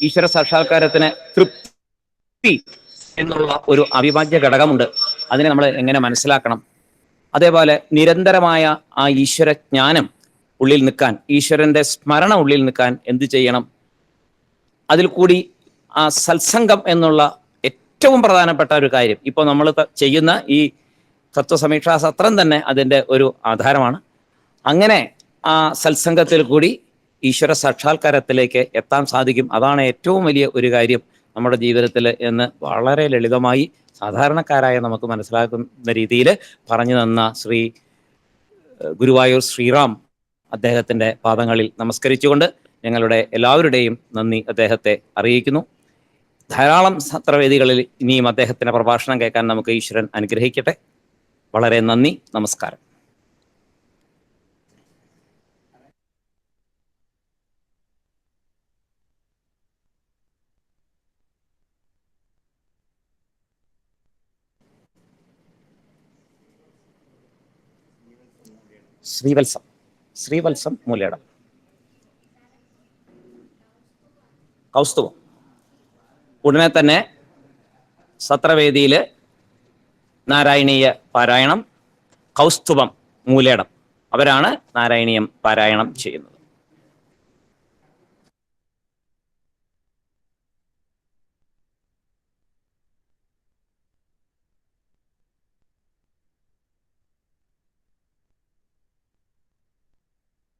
ഈശ്വര സാക്ഷാത്കാരത്തിന് തൃപ്തി എന്നുള്ള ഒരു അവിഭാജ്യ ഘടകമുണ്ട്, അതിനെ നമ്മൾ എങ്ങനെ മനസ്സിലാക്കണം. അതേപോലെ നിരന്തരമായ ആ ഈശ്വര ജ്ഞാനം ഉള്ളിൽ നിൽക്കാൻ, ഈശ്വരന്റെ സ്മരണ ഉള്ളിൽ നിൽക്കാൻ എന്ത് ചെയ്യണം, അതിൽ കൂടി ആ സത്സംഗം എന്നുള്ള ഏറ്റവും പ്രധാനപ്പെട്ട ഒരു കാര്യം. ഇപ്പോൾ നമ്മൾ ചെയ്യുന്ന ഈ തത്വസമീക്ഷാ സത്രം തന്നെ അതിൻ്റെ ഒരു ആധാരമാണ്. അങ്ങനെ ആ സത്സംഗത്തിൽ കൂടി ഈശ്വര സാക്ഷാത്കാരത്തിലേക്ക് എത്താൻ സാധിക്കും. അതാണ് ഏറ്റവും വലിയ ഒരു കാര്യം നമ്മുടെ ജീവിതത്തിൽ എന്ന് വളരെ ലളിതമായി സാധാരണക്കാരായ നമുക്ക് മനസ്സിലാക്കുന്ന രീതിയിൽ പറഞ്ഞു തന്ന ശ്രീ ഗുരുവായൂർ ശ്രീറാം അദ്ദേഹത്തിൻ്റെ പാദങ്ങളിൽ നമസ്കരിച്ചുകൊണ്ട് ഞങ്ങളുടെ എല്ലാവരുടെയും നന്ദി അദ്ദേഹത്തെ അറിയിക്കുന്നു. ധാരാളം സത്രവേദികളിൽ ഇനിയും അദ്ദേഹത്തിൻ്റെ പ്രഭാഷണം കേൾക്കാൻ നമുക്ക് ഈശ്വരൻ അനുഗ്രഹിക്കട്ടെ. വളരെ നന്ദി, നമസ്കാരം. ശ്രീവത്സം മൂലയിടം. കൗസ്തുഭം ഉടനെ തന്നെ സത്രവേദിയിൽ നാരായണീയ പാരായണം. കൗസ്തുഭം മൂലയിടം അവരാണ് നാരായണീയം പാരായണം ചെയ്യുന്നത്.